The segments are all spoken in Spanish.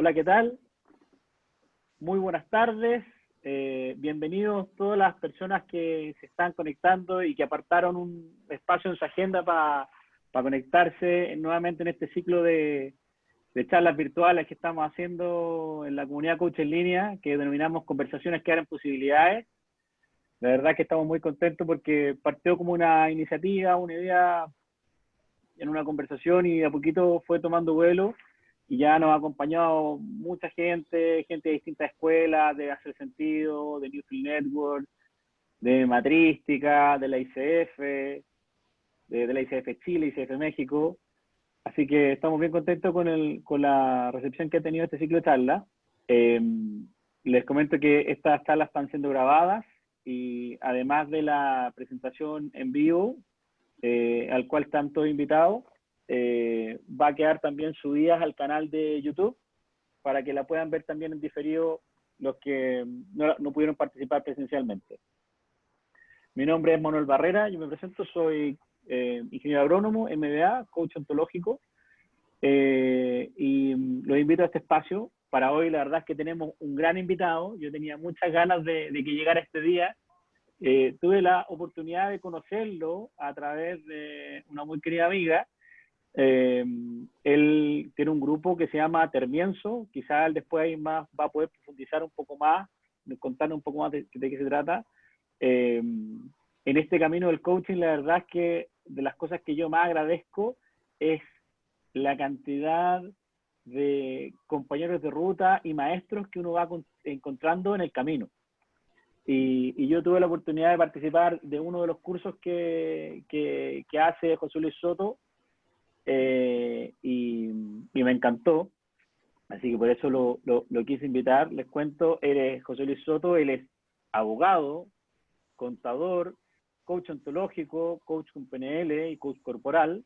Hola, ¿qué tal? Muy buenas tardes. Bienvenidos todas las personas que se están conectando y que apartaron un espacio en su agenda para conectarse nuevamente en este ciclo de charlas virtuales que estamos haciendo en la comunidad Coach en Línea, que denominamos conversaciones que abren posibilidades. La verdad que estamos muy contentos porque partió como una iniciativa, una idea en una conversación y de a poquito fue tomando vuelo. Y ya nos ha acompañado mucha gente, gente de distintas escuelas, de Hacer Sentido, de Newfield Network, de Matrística, de la ICF, de la ICF Chile, ICF México. Así que estamos bien contentos con la recepción que ha tenido este ciclo de charlas. Les comento que estas charlas están siendo grabadas y además de la presentación en vivo, al cual están todos invitados, va a quedar también subidas al canal de YouTube para que la puedan ver también en diferido los que no pudieron participar presencialmente. Mi nombre es Manuel Barrera, yo me presento, soy ingeniero agrónomo, MBA, coach ontológico, y los invito a este espacio. Para hoy la verdad es que tenemos un gran invitado, yo tenía muchas ganas de que llegara este día. Tuve la oportunidad de conocerlo a través de una muy querida amiga. Él tiene un grupo que se llama Termienzo, quizás él después ahí más va a poder profundizar un poco más, contarnos un poco más de qué se trata. En este camino del coaching, la verdad es que de las cosas que yo más agradezco es la cantidad de compañeros de ruta y maestros que uno va encontrando en el camino. Y yo tuve la oportunidad de participar de uno de los cursos que hace José Luis Soto, y me encantó, así que por eso lo quise invitar. Les cuento, él es José Luis Soto, él es abogado, contador, coach ontológico, coach con PNL y coach corporal,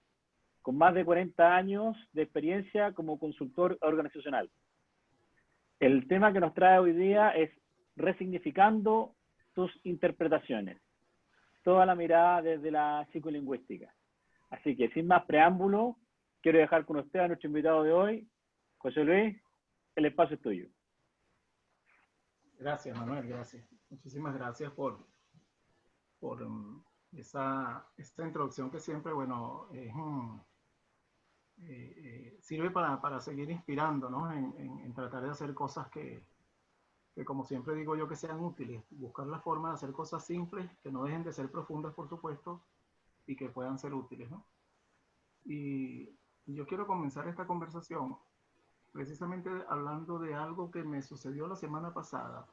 con más de 40 años de experiencia como consultor organizacional. El tema que nos trae hoy día es resignificando tus interpretaciones, toda la mirada desde la psicolingüística. Así que sin más preámbulo, quiero dejar con usted a nuestro invitado de hoy, José Luis, el espacio es tuyo. Gracias, Manuel, gracias. Muchísimas gracias por esa introducción que siempre, bueno, sirve para seguir inspirando, ¿no? En tratar de hacer cosas que, como siempre digo yo, que sean útiles. Buscar la forma de hacer cosas simples, que no dejen de ser profundas, por supuesto, y que puedan ser útiles, ¿no? Y yo quiero comenzar esta conversación precisamente hablando de algo que me sucedió la semana pasada.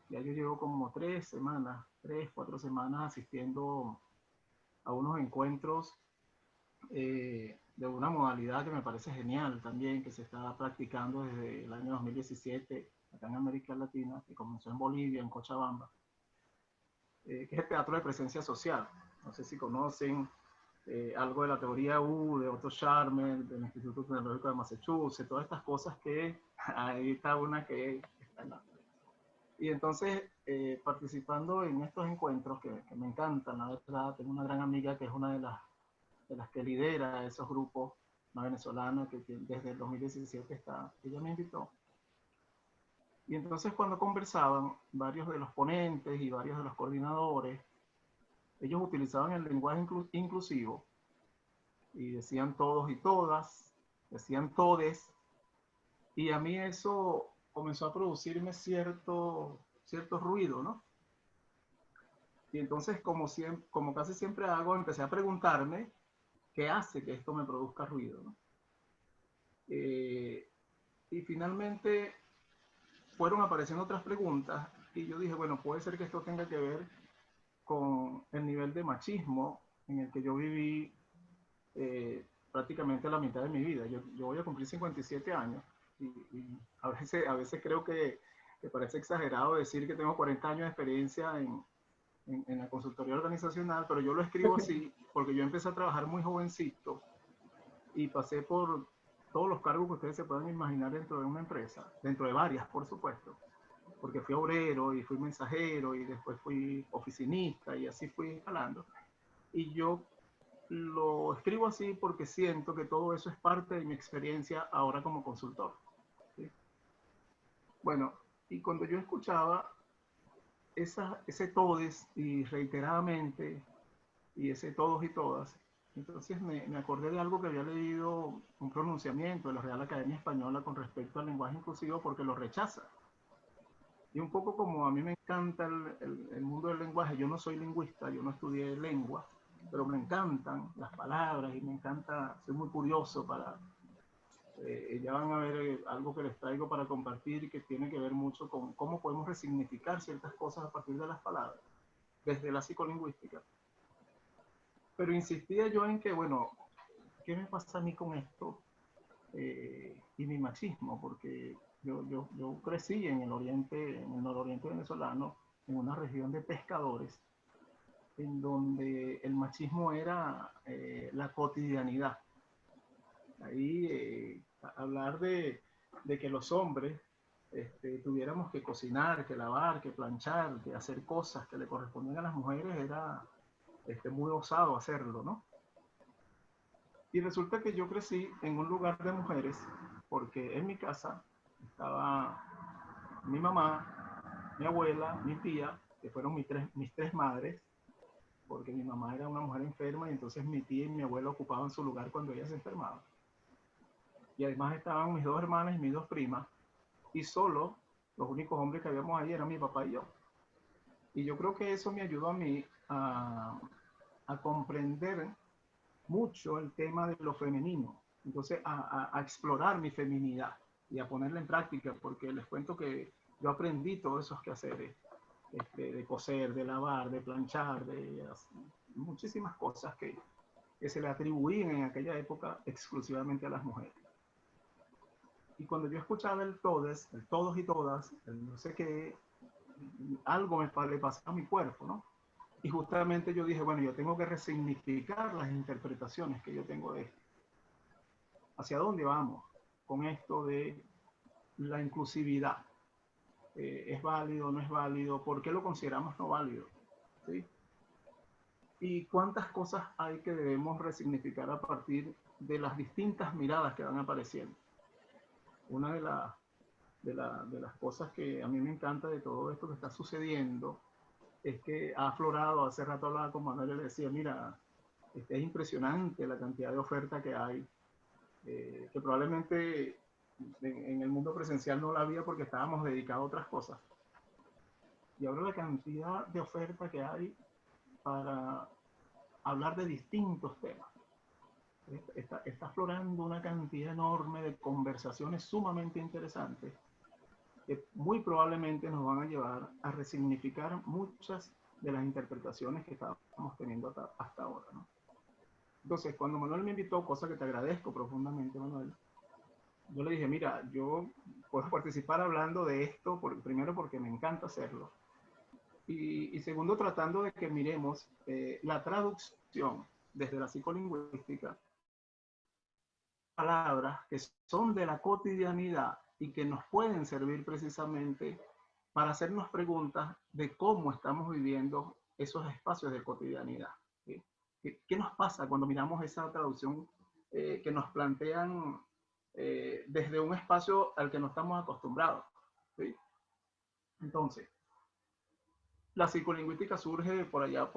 Ya yo llevo como 4 semanas asistiendo a unos encuentros de una modalidad que me parece genial también, que se está practicando desde el año 2017 acá en América Latina, que comenzó en Bolivia, en Cochabamba, que es el teatro de presencia social. No sé si conocen algo de la teoría U, de Otto Scharmer, del Instituto Tecnológico de Massachusetts, todas estas cosas que ahí está una que está en la... Y entonces, participando en estos encuentros que me encantan, la verdad, tengo una gran amiga que es una de las que lidera esos grupos, una venezolana que desde el 2017 está, ella me invitó. Y entonces cuando conversaban, varios de los ponentes y varios de los coordinadores, ellos utilizaban el lenguaje inclusivo y decían todos y todas, decían todes, y a mí eso comenzó a producirme cierto ruido, ¿no? Y entonces, como casi siempre hago, empecé a preguntarme qué hace que esto me produzca ruido, ¿no? Y finalmente fueron apareciendo otras preguntas y yo dije, bueno, puede ser que esto tenga que ver con el nivel de machismo en el que yo viví prácticamente la mitad de mi vida. Yo voy a cumplir 57 años y a veces creo que parece exagerado decir que tengo 40 años de experiencia en la consultoría organizacional, pero yo lo escribo así porque yo empecé a trabajar muy jovencito y pasé por todos los cargos que ustedes se puedan imaginar dentro de una empresa, dentro de varias, por supuesto, porque fui obrero y fui mensajero y después fui oficinista y así fui escalando. Y yo lo escribo así porque siento que todo eso es parte de mi experiencia ahora como consultor, ¿sí? Bueno, y cuando yo escuchaba ese todes y reiteradamente, y ese todos y todas, entonces me acordé de algo que había leído, un pronunciamiento de la Real Academia Española con respecto al lenguaje inclusivo, porque lo rechaza. Y un poco como a mí me encanta el mundo del lenguaje, yo no soy lingüista, yo no estudié lengua, pero me encantan las palabras y me encanta, soy muy curioso para, ya van a ver algo que les traigo para compartir y que tiene que ver mucho con cómo podemos resignificar ciertas cosas a partir de las palabras, desde la psicolingüística. Pero insistía yo en que, bueno, ¿qué me pasa a mí con esto? Y mi machismo, porque yo crecí en el oriente, en el nororiente venezolano, en una región de pescadores, en donde el machismo era la cotidianidad. Ahí hablar de que los hombres tuviéramos que cocinar, que lavar, que planchar, que hacer cosas que le correspondían a las mujeres era muy osado hacerlo, ¿no? Y resulta que yo crecí en un lugar de mujeres, porque en mi casa estaba mi mamá, mi abuela, mi tía, que fueron mis tres madres, porque mi mamá era una mujer enferma y entonces mi tía y mi abuela ocupaban su lugar cuando ella se enfermaba. Y además estaban mis dos hermanas y mis dos primas, y solo los únicos hombres que habíamos ahí eran mi papá y yo. Y yo creo que eso me ayudó a mí a comprender mucho el tema de lo femenino, entonces a explorar mi feminidad y a ponerla en práctica, porque les cuento que yo aprendí todos esos quehaceres, de coser, de lavar, de planchar, de muchísimas cosas que se le atribuían en aquella época exclusivamente a las mujeres. Y cuando yo escuchaba el todos y todas, el no sé qué, algo le pasaba a mi cuerpo, ¿no? Y justamente yo dije, bueno, yo tengo que resignificar las interpretaciones que yo tengo de esto. ¿Hacia dónde vamos con esto de la inclusividad? ¿Es válido, no es válido? ¿Por qué lo consideramos no válido? ¿Sí? ¿Y cuántas cosas hay que debemos resignificar a partir de las distintas miradas que van apareciendo? Una de las cosas que a mí me encanta de todo esto que está sucediendo es que ha aflorado, hace rato hablaba con Manuel y le decía, mira, es impresionante la cantidad de oferta que hay, que probablemente en el mundo presencial no la había porque estábamos dedicados a otras cosas. Y ahora la cantidad de oferta que hay para hablar de distintos temas. Está aflorando una cantidad enorme de conversaciones sumamente interesantes que muy probablemente nos van a llevar a resignificar muchas de las interpretaciones que estábamos teniendo hasta ahora, ¿no? Entonces, cuando Manuel me invitó, cosa que te agradezco profundamente, Manuel, yo le dije, mira, yo puedo participar hablando de esto, primero porque me encanta hacerlo, y segundo tratando de que miremos la traducción desde la psicolingüística, palabras que son de la cotidianidad y que nos pueden servir precisamente para hacernos preguntas de cómo estamos viviendo esos espacios de cotidianidad. ¿Sí? ¿Qué nos pasa cuando miramos esa traducción que nos plantean desde un espacio al que no estamos acostumbrados? ¿Sí? Entonces, la psicolingüística surge por allá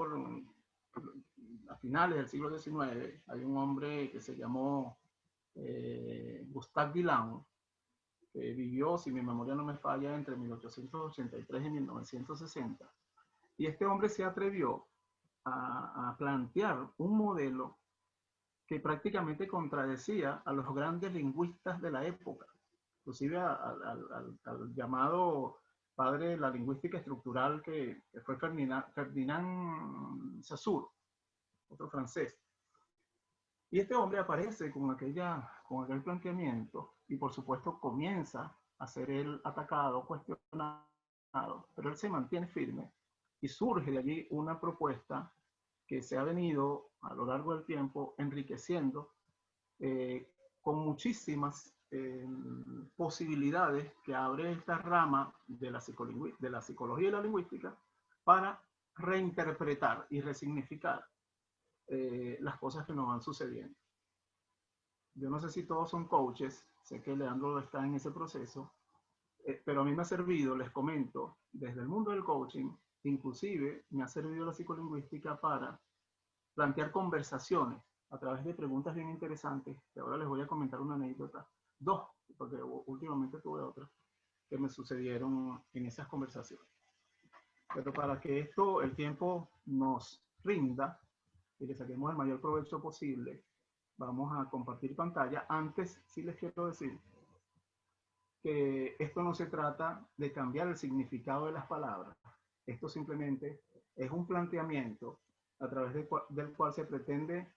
a finales del siglo XIX. Hay un hombre que se llamó Gustave Guillain, que vivió, si mi memoria no me falla, entre 1883 y 1960. Y este hombre se atrevió a plantear un modelo que prácticamente contradecía a los grandes lingüistas de la época, inclusive al llamado padre de la lingüística estructural que fue Ferdinand Saussure, otro francés. Y este hombre aparece con aquel planteamiento y por supuesto comienza a ser él atacado, cuestionado, pero él se mantiene firme y surge de allí una propuesta que se ha venido a lo largo del tiempo enriqueciendo con muchísimas posibilidades que abre esta rama de la psicología y la lingüística para reinterpretar y resignificar las cosas que nos van sucediendo. Yo no sé si todos son coaches, sé que Leandro está en ese proceso, pero a mí me ha servido, les comento, desde el mundo del coaching, inclusive me ha servido la psicolingüística para plantear conversaciones a través de preguntas bien interesantes, que ahora les voy a comentar una anécdota, dos, porque últimamente tuve otras, que me sucedieron en esas conversaciones. Pero para que esto, el tiempo nos rinda y le saquemos el mayor provecho posible, vamos a compartir pantalla. Antes, sí les quiero decir que esto no se trata de cambiar el significado de las palabras. Esto simplemente es un planteamiento a través del cual se pretende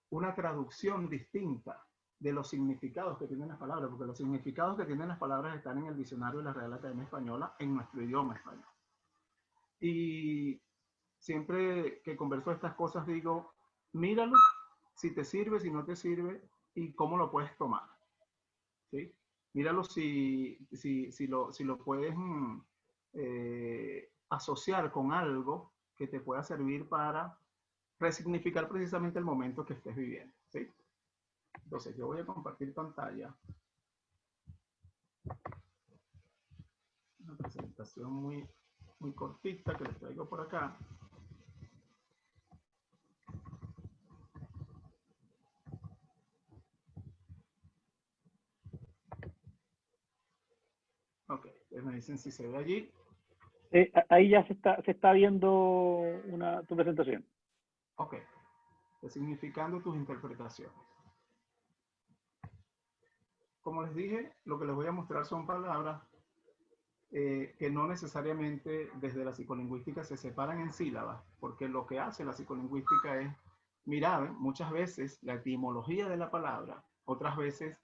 una traducción distinta de los significados que tienen las palabras, porque los significados que tienen las palabras están en el diccionario de la Real Academia Española en nuestro idioma español. Y siempre que converso estas cosas digo, míralo, si te sirve, si no te sirve, y cómo lo puedes tomar. ¿Sí? Míralo si lo puedes asociar con algo que te pueda servir para resignificar precisamente el momento que estés viviendo. ¿Sí? Entonces, yo voy a compartir pantalla. Una presentación muy cortita que les traigo por acá. Ok, me dicen si se ve allí. Ahí ya se está viendo tu presentación. Ok, resignificando tus interpretaciones. Como les dije, lo que les voy a mostrar son palabras que no necesariamente desde la psicolingüística se separan en sílabas, porque lo que hace la psicolingüística es mirar muchas veces la etimología de la palabra, otras veces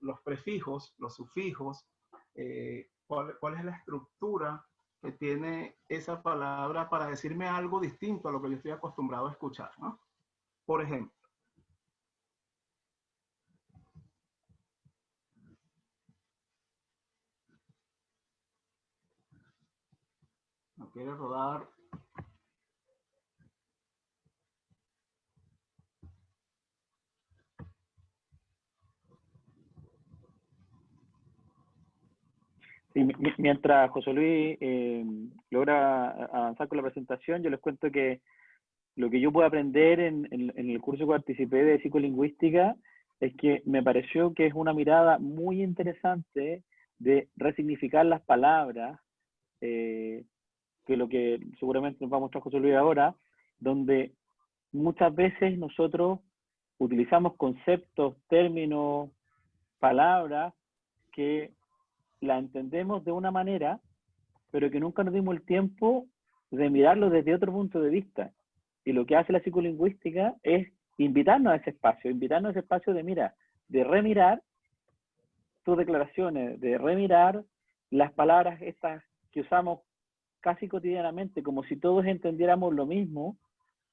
los prefijos, los sufijos, cuál es la estructura que tiene esa palabra para decirme algo distinto a lo que yo estoy acostumbrado a escuchar, ¿no? Por ejemplo, no quiere rodar. Sí, mientras José Luis logra avanzar con la presentación, yo les cuento que lo que yo pude aprender en el curso que participé de psicolingüística es que me pareció que es una mirada muy interesante de resignificar las palabras, que lo que seguramente nos va a mostrar José Luis ahora, donde muchas veces nosotros utilizamos conceptos, términos, palabras que la entendemos de una manera, pero que nunca nos dimos el tiempo de mirarlo desde otro punto de vista. Y lo que hace la psicolingüística es invitarnos a ese espacio de mira, de remirar tus declaraciones, de remirar las palabras estas que usamos casi cotidianamente, como si todos entendiéramos lo mismo,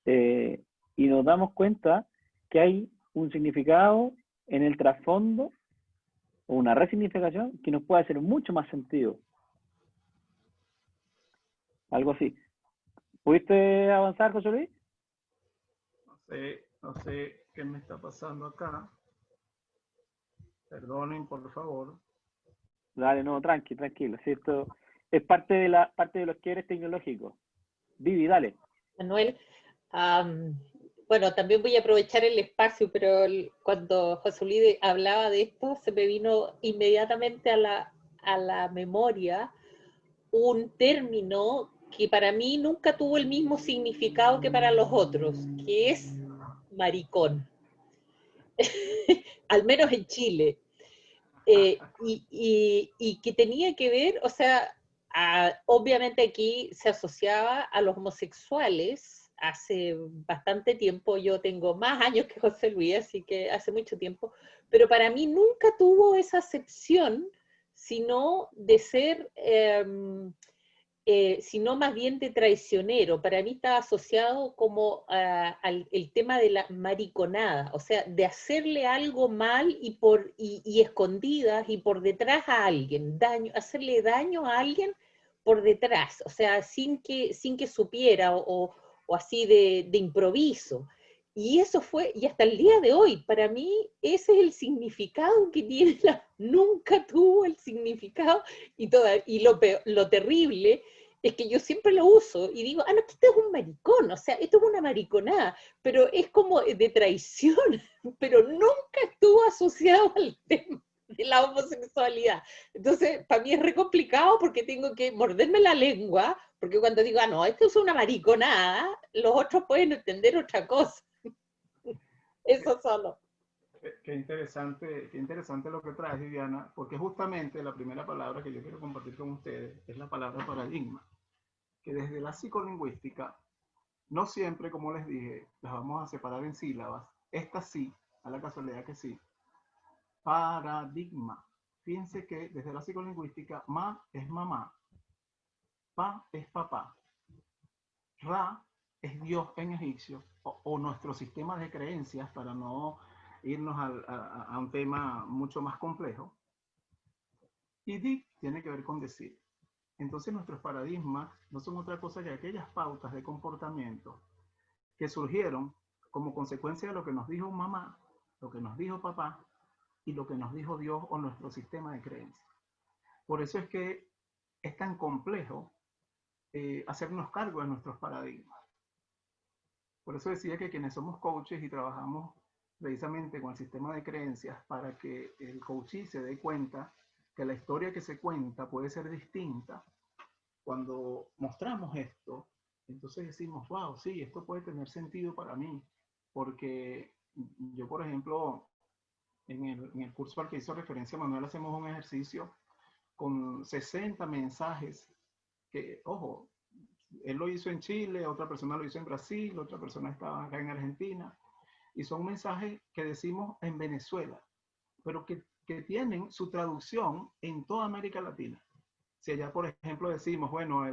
y nos damos cuenta que hay un significado en el trasfondo o una resignificación que nos puede hacer mucho más sentido. Algo así. ¿Pudiste avanzar, José Luis? No sé qué me está pasando acá. Perdonen, por favor. Dale, no, tranquilo. ¿Sí? Esto es parte de los quiebres tecnológicos. Vivi, dale. Manuel, bueno, también voy a aprovechar el espacio, pero cuando José Luis hablaba de esto, se me vino inmediatamente a la memoria un término que para mí nunca tuvo el mismo significado que para los otros, que es maricón. Al menos en Chile. Y que tenía que ver, o sea, obviamente aquí se asociaba a los homosexuales hace bastante tiempo. Yo tengo más años que José Luis, así que hace mucho tiempo, pero para mí nunca tuvo esa acepción, sino de ser, sino más bien de traicionero. Para mí está asociado como al el tema de la mariconada, o sea, de hacerle algo mal y escondidas y por detrás a alguien, hacerle daño a alguien por detrás, o sea, sin que supiera o así de improviso. Y eso fue, y hasta el día de hoy, para mí, ese es el significado que tiene nunca tuvo el significado, y lo terrible es que yo siempre lo uso y digo, no, que esto es un maricón, o sea, esto es una mariconada, pero es como de traición, pero nunca estuvo asociado al tema de la homosexualidad. Entonces, para mí es re complicado porque tengo que morderme la lengua, porque cuando digo, no, esto es una mariconada, los otros pueden entender otra cosa. Eso solo. Qué interesante lo que traes, Viviana, porque justamente la primera palabra que yo quiero compartir con ustedes es la palabra paradigma, que desde la psicolingüística, no siempre, como les dije, las vamos a separar en sílabas. Esta sí, a la casualidad que sí. Paradigma. Fíjense que desde la psicolingüística, ma es mamá, pa es papá, ra es Dios en egipcio, o nuestro sistema de creencias, para no irnos a un tema mucho más complejo. Y di tiene que ver con decir. Entonces nuestros paradigmas no son otra cosa que aquellas pautas de comportamiento que surgieron como consecuencia de lo que nos dijo mamá, lo que nos dijo papá y lo que nos dijo Dios o nuestro sistema de creencias. Por eso es que es tan complejo hacernos cargo de nuestros paradigmas. Por eso decía que quienes somos coaches y trabajamos precisamente con el sistema de creencias para que el coachee se dé cuenta que la historia que se cuenta puede ser distinta. Cuando mostramos esto, entonces decimos, wow, sí, esto puede tener sentido para mí, porque yo, por ejemplo, en el curso al que hizo referencia Manuel, hacemos un ejercicio con 60 mensajes que, ojo, él lo hizo en Chile, otra persona lo hizo en Brasil, otra persona estaba acá en Argentina, y son mensajes que decimos en Venezuela, pero que tienen su traducción en toda América Latina. Si allá, por ejemplo, decimos, bueno,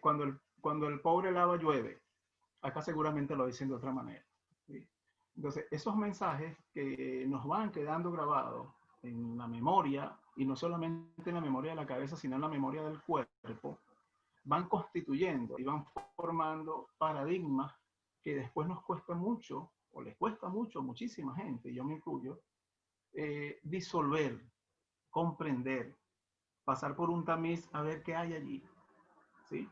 cuando el pobre lava llueve, acá seguramente lo dicen de otra manera. ¿Sí? Entonces, esos mensajes que nos van quedando grabados en la memoria, y no solamente en la memoria de la cabeza, sino en la memoria del cuerpo, van constituyendo y van formando paradigmas que después nos cuesta mucho, o les cuesta mucho a muchísima gente, yo me incluyo, disolver, comprender, pasar por un tamiz a ver qué hay allí. ¿Sí?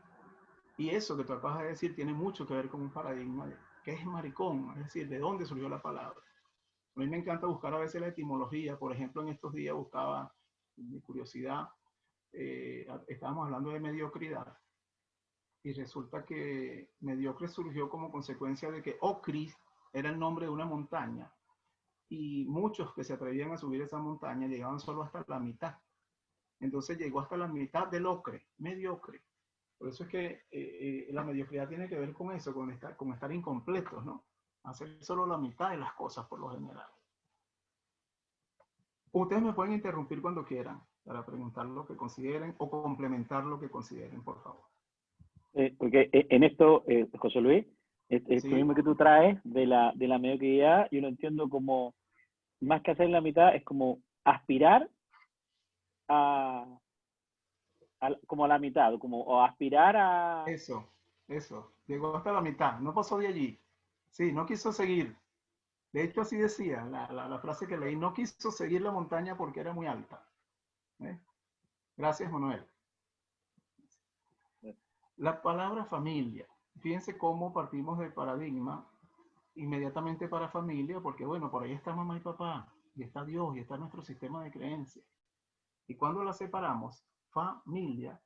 Y eso que tú acabas de decir tiene mucho que ver con un paradigma de qué es maricón, es decir, de dónde surgió la palabra. A mí me encanta buscar a veces la etimología. Por ejemplo, en estos días buscaba, mi curiosidad, estábamos hablando de mediocridad, y resulta que mediocre surgió como consecuencia de que Ocris era el nombre de una montaña, y muchos que se atrevían a subir esa montaña llegaban solo hasta la mitad. Entonces llegó hasta la mitad del ocre, mediocre. Por eso es que la mediocridad tiene que ver con eso, con estar incompletos, ¿no? Hacer solo la mitad de las cosas por lo general. Ustedes me pueden interrumpir cuando quieran para preguntar lo que consideren o complementar lo que consideren, por favor. Porque en esto, José Luis, esto ¿Sí? mismo que tú traes de la mediocridad, yo lo entiendo como, más que hacer la mitad, es como aspirar a como a la mitad, o aspirar a... Eso. Llegó hasta la mitad, no pasó de allí. Sí, no quiso seguir. De hecho, así decía la frase que leí, no quiso seguir la montaña porque era muy alta. ¿Eh? Gracias, Manuel. La palabra familia. Fíjense cómo partimos del paradigma inmediatamente para familia, porque bueno, por ahí está mamá y papá, y está Dios, y está nuestro sistema de creencias. Y cuando la separamos, familia,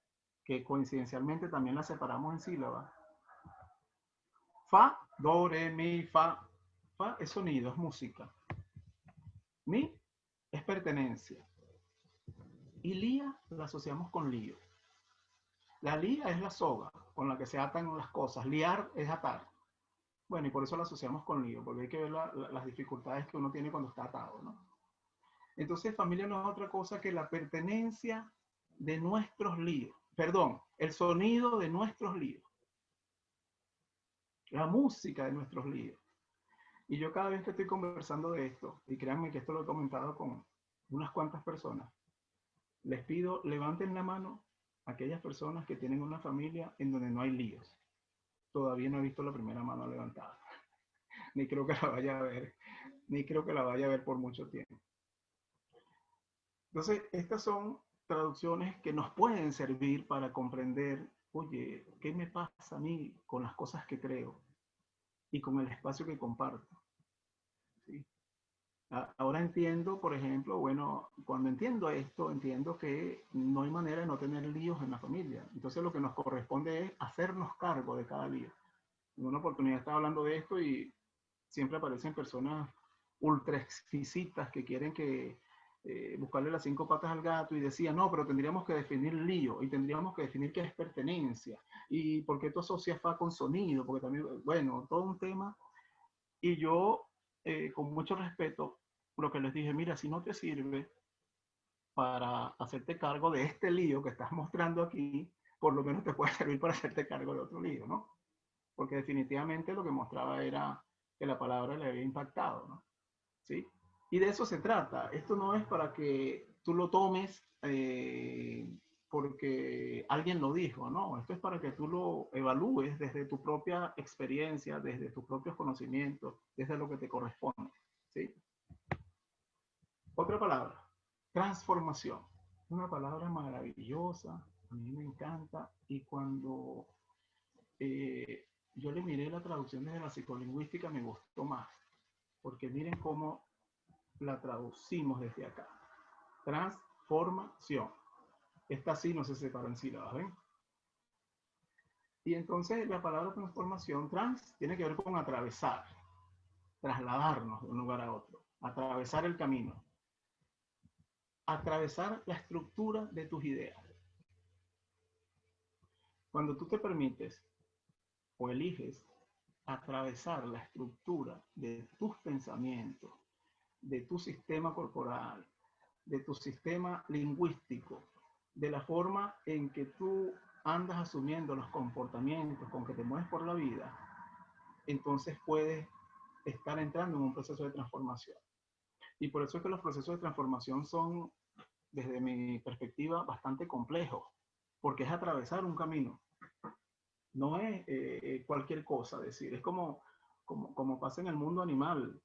que coincidencialmente también la separamos en sílabas, fa, do, re, mi, fa. Fa es sonido, es música. Mi es pertenencia. Y lía la asociamos con lío. La lía es la soga con la que se atan las cosas. Liar es atar. Bueno, y por eso la asociamos con lío, porque hay que ver las dificultades que uno tiene cuando está atado, ¿no? Entonces, familia no es otra cosa que la pertenencia de nuestros líos. Perdón, el sonido de nuestros líos. La música de nuestros líos. Y yo cada vez que estoy conversando de esto, y créanme que esto lo he comentado con unas cuantas personas, les pido, levanten la mano a aquellas personas que tienen una familia en donde no hay líos. Todavía no he visto la primera mano levantada. ni creo que la vaya a ver, ni creo que la vaya a ver por mucho tiempo. Entonces, estas son traducciones que nos pueden servir para comprender, oye, ¿qué me pasa a mí con las cosas que creo y con el espacio que comparto? ¿Sí? Ahora entiendo, por ejemplo, bueno, cuando entiendo esto, entiendo que no hay manera de no tener líos en la familia. Entonces lo que nos corresponde es hacernos cargo de cada lío. En una oportunidad estaba hablando de esto y siempre aparecen personas ultra exquisitas que quieren que buscarle las 5 patas al gato y decían, no, pero tendríamos que definir lío y tendríamos que definir qué es pertenencia y por qué tú asocias fa con sonido, porque también, bueno, todo un tema. Y yo, con mucho respeto, lo que les dije, mira, si no te sirve para hacerte cargo de este lío que estás mostrando aquí, por lo menos te puede servir para hacerte cargo de otro lío, ¿no? Porque definitivamente lo que mostraba era que la palabra le había impactado, ¿no? ¿Sí? Y de eso se trata. Esto no es para que tú lo tomes porque alguien lo dijo, ¿no? Esto es para que tú lo evalúes desde tu propia experiencia, desde tus propios conocimientos, desde lo que te corresponde, ¿sí? Otra palabra, transformación. Una palabra maravillosa, a mí me encanta, y cuando yo le miré la traducción desde la psicolingüística me gustó más, porque miren cómo la traducimos desde acá. Transformación. Esta sí no se separa en sílabas, ¿ven? Y entonces la palabra transformación, trans, tiene que ver con atravesar, trasladarnos de un lugar a otro, atravesar el camino, atravesar la estructura de tus ideas. Cuando tú te permites o eliges atravesar la estructura de tus pensamientos, de tu sistema corporal, de tu sistema lingüístico, de la forma en que tú andas asumiendo los comportamientos con que te mueves por la vida, entonces puedes estar entrando en un proceso de transformación. Y por eso es que los procesos de transformación son, desde mi perspectiva, bastante complejos, porque es atravesar un camino. No es cualquier cosa, decir, es como pasa en el mundo animal.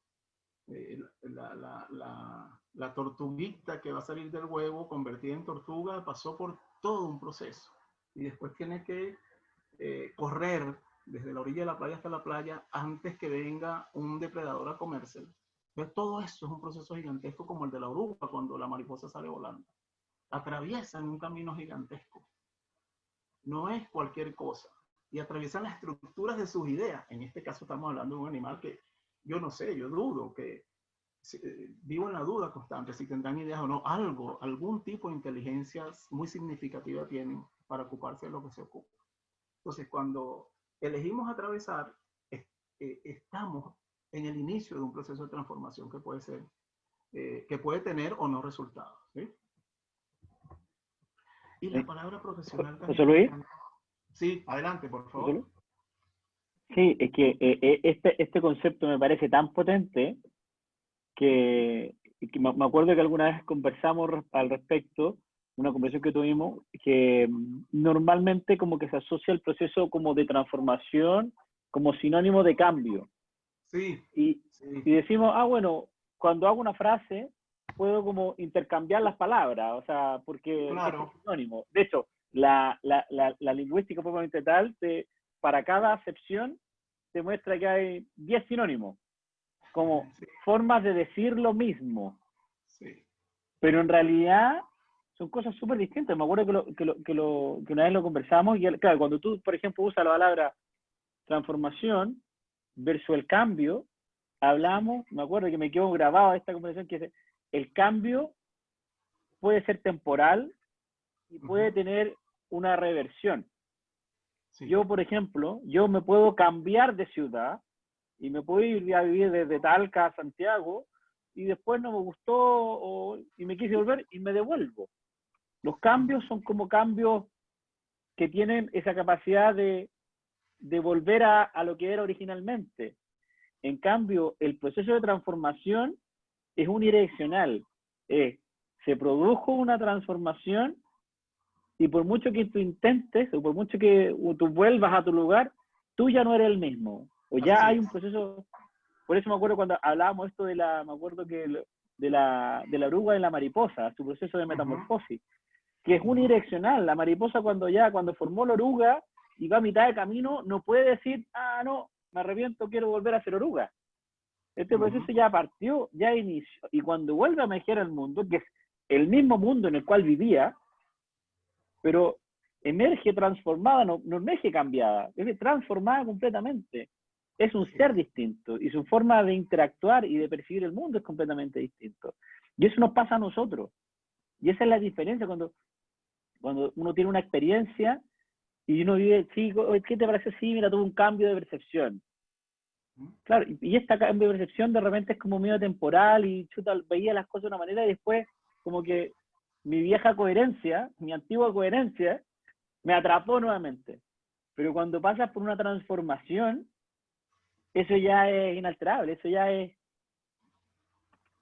La tortuguita que va a salir del huevo convertida en tortuga pasó por todo un proceso y después tiene que correr desde la orilla de la playa hasta la playa antes que venga un depredador a comérsela. Entonces todo eso es un proceso gigantesco como el de la oruga cuando la mariposa sale volando. Atraviesan un camino gigantesco. No es cualquier cosa. Y atraviesan las estructuras de sus ideas. En este caso estamos hablando de un animal que yo no sé, yo dudo que vivo en la duda constante si tendrán ideas o no, algún tipo de inteligencia muy significativa tienen para ocuparse de lo que se ocupa. Entonces, cuando elegimos atravesar, estamos en el inicio de un proceso de transformación que puede ser, que puede tener o no resultados, ¿sí? Y la palabra profesional también. José Luis. Sí, adelante, por favor. Sí, es que este concepto me parece tan potente que me acuerdo que alguna vez conversamos al respecto, una conversación que tuvimos, que normalmente como que se asocia el proceso como de transformación como sinónimo de cambio. Sí. Y decimos, bueno, cuando hago una frase, puedo como intercambiar las palabras, o sea, porque claro, es sinónimo. De hecho, la lingüística propiamente tal, para cada acepción, te muestra que hay 10 sinónimos, como formas de decir lo mismo. Sí. Pero en realidad son cosas súper distintas. Me acuerdo que una vez lo conversamos, y claro, cuando tú, por ejemplo, usas la palabra transformación versus el cambio, hablamos, me acuerdo que me quedó grabado esta conversación, que el cambio puede ser temporal y puede tener una reversión. Sí. Yo, por ejemplo, yo me puedo cambiar de ciudad y me puedo ir a vivir desde Talca a Santiago y después no me gustó y me quise volver y me devuelvo. Los cambios son como cambios que tienen esa capacidad de volver a lo que era originalmente. En cambio, el proceso de transformación es unidireccional. Se produjo una transformación y por mucho que tú intentes, o por mucho que tú vuelvas a tu lugar, tú ya no eres el mismo. O ya hay un proceso, por eso me acuerdo cuando hablábamos esto de me acuerdo que de la oruga y la mariposa, su proceso de metamorfosis, que es unidireccional. La mariposa cuando formó la oruga y va a mitad de camino, no puede decir, no, me arrepiento, quiero volver a ser oruga. Este proceso ya partió, ya inició, y cuando vuelve a emerger al mundo, que es el mismo mundo en el cual vivía, pero emerge transformada, no emerge cambiada, es transformada completamente. Es un ser distinto, y su forma de interactuar y de percibir el mundo es completamente distinto. Y eso nos pasa a nosotros. Y esa es la diferencia cuando uno tiene una experiencia y uno vive, sí, ¿qué te parece? Sí, mira, tuve un cambio de percepción. Claro, y esta cambio de percepción de repente es como medio temporal y chuta, veía las cosas de una manera y después como que mi vieja coherencia, mi antigua coherencia, me atrapó nuevamente. Pero cuando pasas por una transformación, eso ya es inalterable,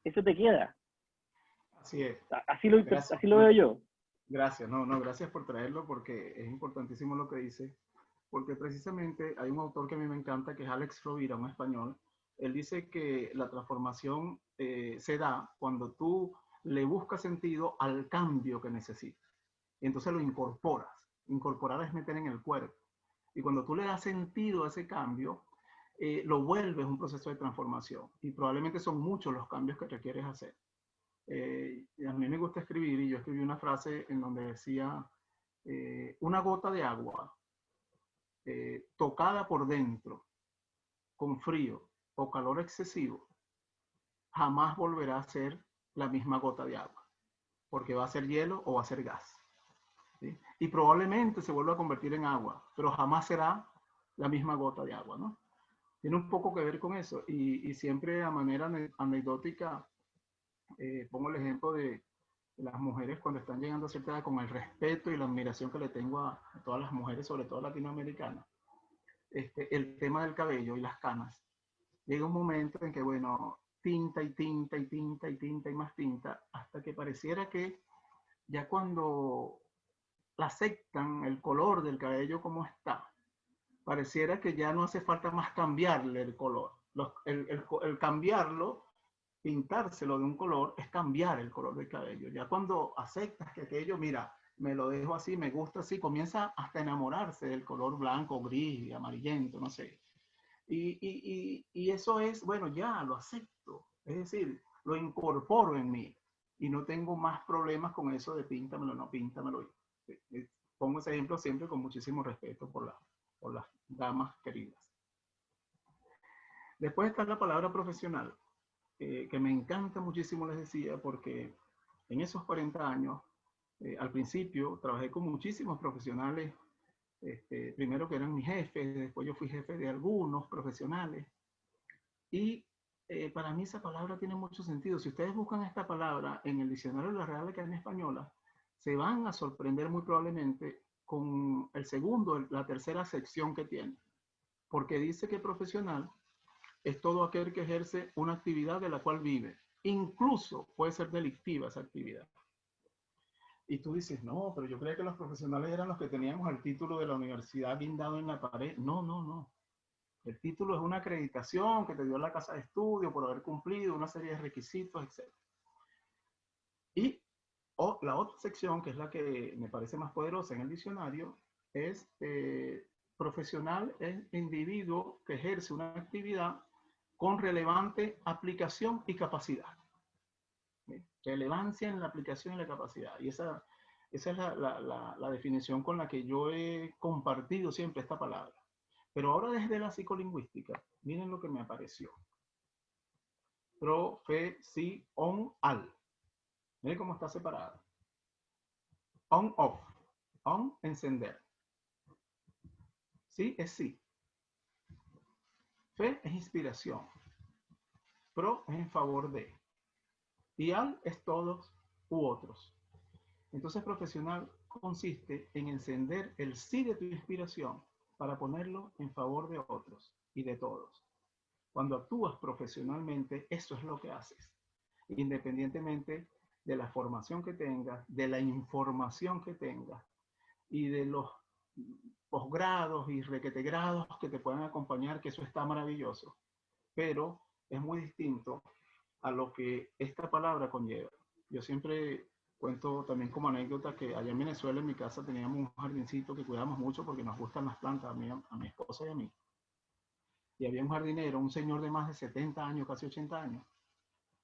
eso te queda. Así es. Así lo veo yo. Gracias, gracias por traerlo porque es importantísimo lo que dice, porque precisamente hay un autor que a mí me encanta, que es Alex Rovira, un español. Él dice que la transformación se da cuando tú le buscas sentido al cambio que necesitas. Y entonces lo incorporas. Incorporar es meter en el cuerpo. Y cuando tú le das sentido a ese cambio, lo vuelves un proceso de transformación. Y probablemente son muchos los cambios que requieres hacer. A mí me gusta escribir, y yo escribí una frase en donde decía, una gota de agua tocada por dentro, con frío o calor excesivo, jamás volverá a ser la misma gota de agua, porque va a ser hielo o va a ser gas. ¿Sí? Y probablemente se vuelva a convertir en agua, pero jamás será la misma gota de agua, ¿no? Tiene un poco que ver con eso, y siempre a manera anecdótica pongo el ejemplo de las mujeres cuando están llegando a cierta edad, con el respeto y la admiración que le tengo a todas las mujeres, sobre todo latinoamericanas, el tema del cabello y las canas. Llega un momento en que, bueno, tinta y tinta y tinta y tinta y más tinta, hasta que pareciera que ya cuando aceptan el color del cabello como está, pareciera que ya no hace falta más cambiarle el color. El cambiarlo, pintárselo de un color, es cambiar el color del cabello. Ya cuando aceptas que aquello, mira, me lo dejo así, me gusta así, comienza hasta a enamorarse del color blanco, gris, amarillento, no sé. Y eso es, bueno, ya lo acepto. Es decir, lo incorporo en mí. Y no tengo más problemas con eso de píntamelo, no píntamelo. Pongo ese ejemplo siempre con muchísimo respeto por las damas queridas. Después está la palabra profesional, que me encanta muchísimo, les decía, porque en esos 40 años, al principio, trabajé con muchísimos profesionales, primero que eran mis jefes, después yo fui jefe de algunos profesionales, y para mí esa palabra tiene mucho sentido. Si ustedes buscan esta palabra en el diccionario de la Real Academia Española, se van a sorprender muy probablemente con la tercera sección que tiene, porque dice que profesional es todo aquel que ejerce una actividad de la cual vive. Incluso puede ser delictiva esa actividad. Y tú dices, no, pero yo creía que los profesionales eran los que teníamos el título de la universidad guindado en la pared. No, no, no. El título es una acreditación que te dio la casa de estudio por haber cumplido una serie de requisitos, etc. Y la otra sección, que es la que me parece más poderosa en el diccionario, es profesional, es individuo que ejerce una actividad con relevante aplicación y capacidad. ¿Sí? Relevancia en la aplicación y la capacidad. Y esa es la definición con la que yo he compartido siempre esta palabra. Pero ahora desde la psicolingüística, miren lo que me apareció. Profesional. Miren cómo está separada. On, off. On, encender. Sí es sí. Fe es inspiración. Pro es en favor de. Y al es todos u otros. Entonces, profesional consiste en encender el sí de tu inspiración para ponerlo en favor de otros y de todos. Cuando actúas profesionalmente, eso es lo que haces, independientemente de la formación que tengas, de la información que tengas y de los posgrados y requetegrados que te puedan acompañar, que eso está maravilloso. Pero es muy distinto a lo que esta palabra conlleva. Yo siempre cuento también como anécdota que allá en Venezuela, en mi casa, teníamos un jardincito que cuidamos mucho porque nos gustan las plantas, a mi esposa y a mí. Y había un jardinero, un señor de más de 70 años, casi 80 años,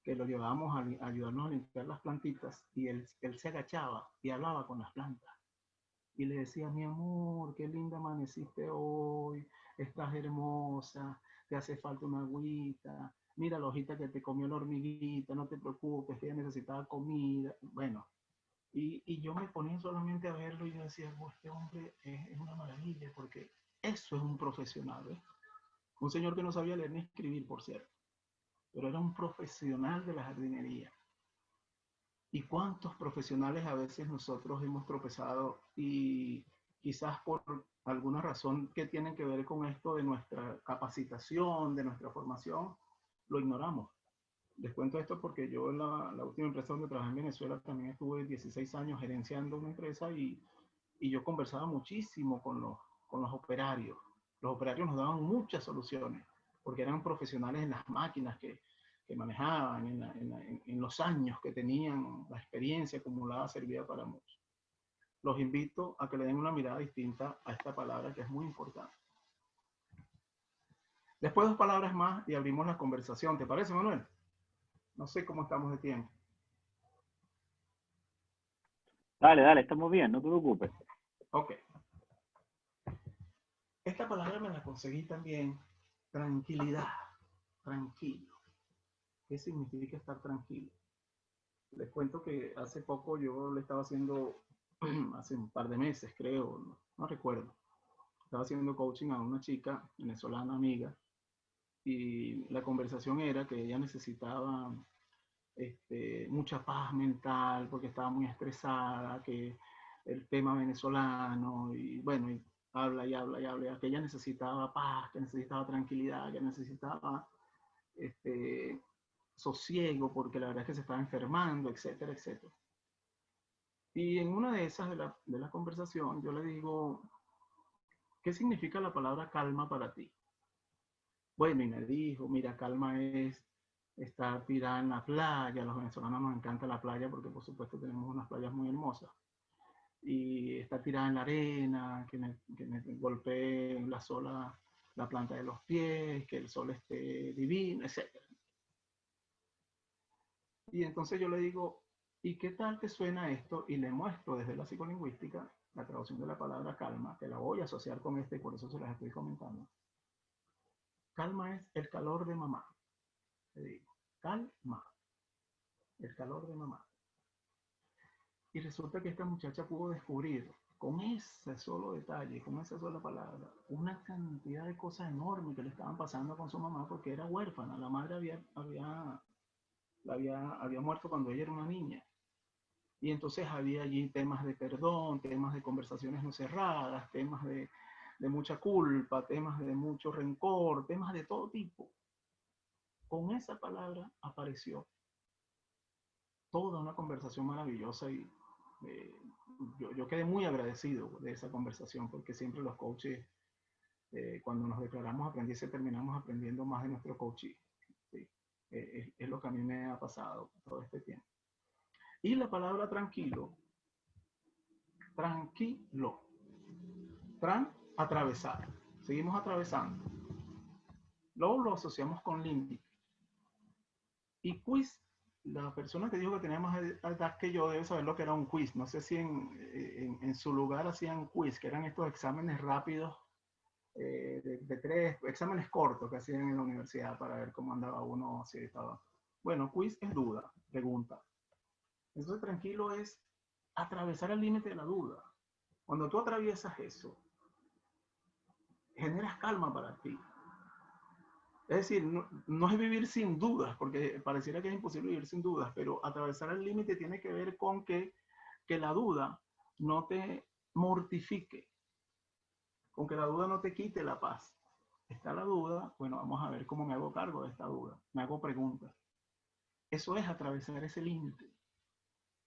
que lo llevábamos a ayudarnos a limpiar las plantitas y él se agachaba y hablaba con las plantas. Y le decía, mi amor, qué linda amaneciste hoy, estás hermosa, te hace falta una agüita, mira la hojita que te comió la hormiguita, no te preocupes, que ella necesitaba comida. Bueno, y yo me ponía solamente a verlo y yo decía, oh, este hombre es una maravilla, porque eso es un profesional, ¿eh? Un señor que no sabía leer ni escribir, por cierto, pero era un profesional de la jardinería. ¿Y cuántos profesionales a veces nosotros hemos tropezado y quizás por alguna razón que tiene que ver con esto de nuestra capacitación, de nuestra formación, lo ignoramos? Les cuento esto porque yo en la última empresa donde trabajé en Venezuela también estuve 16 años gerenciando una empresa y yo conversaba muchísimo con los operarios. Los operarios nos daban muchas soluciones porque eran profesionales en las máquinas que manejaban, en los años que tenían, la experiencia acumulada servía para mucho. Los invito a que le den una mirada distinta a esta palabra que es muy importante. Después dos palabras más y abrimos la conversación. ¿Te parece, Manuel? No sé cómo estamos de tiempo. Dale, dale, estamos bien, no te preocupes. Ok. Esta palabra me la conseguí también. Tranquilidad. Tranquilo. ¿Qué significa estar tranquilo? Les cuento que hace poco yo le estaba haciendo, hace un par de meses creo, no recuerdo, estaba haciendo coaching a una chica venezolana amiga y la conversación era que ella necesitaba mucha paz mental porque estaba muy estresada, que el tema venezolano y bueno, y habla y habla y habla, que ella necesitaba paz, que necesitaba tranquilidad, que necesitaba sosiego porque la verdad es que se estaba enfermando, etcétera, etcétera. Y en una de esas de la conversación yo le digo, ¿qué significa la palabra calma para ti? Bueno, y me dijo, mira, calma es estar tirada en la playa. A los venezolanos nos encanta la playa porque por supuesto tenemos unas playas muy hermosas. Y estar tirada en la arena, que me golpee la sola la planta de los pies, que el sol esté divino, etc. Y entonces yo le digo, ¿y qué tal te suena esto? Y le muestro desde la psicolingüística la traducción de la palabra calma, que la voy a asociar con esta y por eso se las estoy comentando. Calma es el calor de mamá. Le digo, calma, el calor de mamá. Y resulta que esta muchacha pudo descubrir con ese solo detalle, con esa sola palabra, una cantidad de cosas enormes que le estaban pasando con su mamá porque era huérfana. La madre había muerto cuando ella era una niña. Y entonces había allí temas de perdón, temas de conversaciones no cerradas, temas de mucha culpa, temas de mucho rencor, temas de todo tipo. Con esa palabra apareció toda una conversación maravillosa y yo quedé muy agradecido de esa conversación porque siempre los coaches, cuando nos declaramos aprendices, terminamos aprendiendo más de nuestro coaching. ¿Sí? Es lo que a mí me ha pasado todo este tiempo. Y la palabra tranquilo, tranquilo, atravesar. Seguimos atravesando. Luego lo asociamos con límite. Y quiz, la persona que dijo que tenía más edad que yo debe saber lo que era un quiz. No sé si en su lugar hacían quiz, que eran estos exámenes rápidos de 3, exámenes cortos que hacían en la universidad para ver cómo andaba uno, si estaba. Bueno, quiz es duda, pregunta. Entonces tranquilo es atravesar el límite de la duda. Cuando tú atraviesas eso, generas calma para ti. Es decir, no es vivir sin dudas, porque pareciera que es imposible vivir sin dudas, pero atravesar el límite tiene que ver con que la duda no te mortifique, con que la duda no te quite la paz. Está la duda, bueno, vamos a ver cómo me hago cargo de esta duda, me hago preguntas. Eso es atravesar ese límite,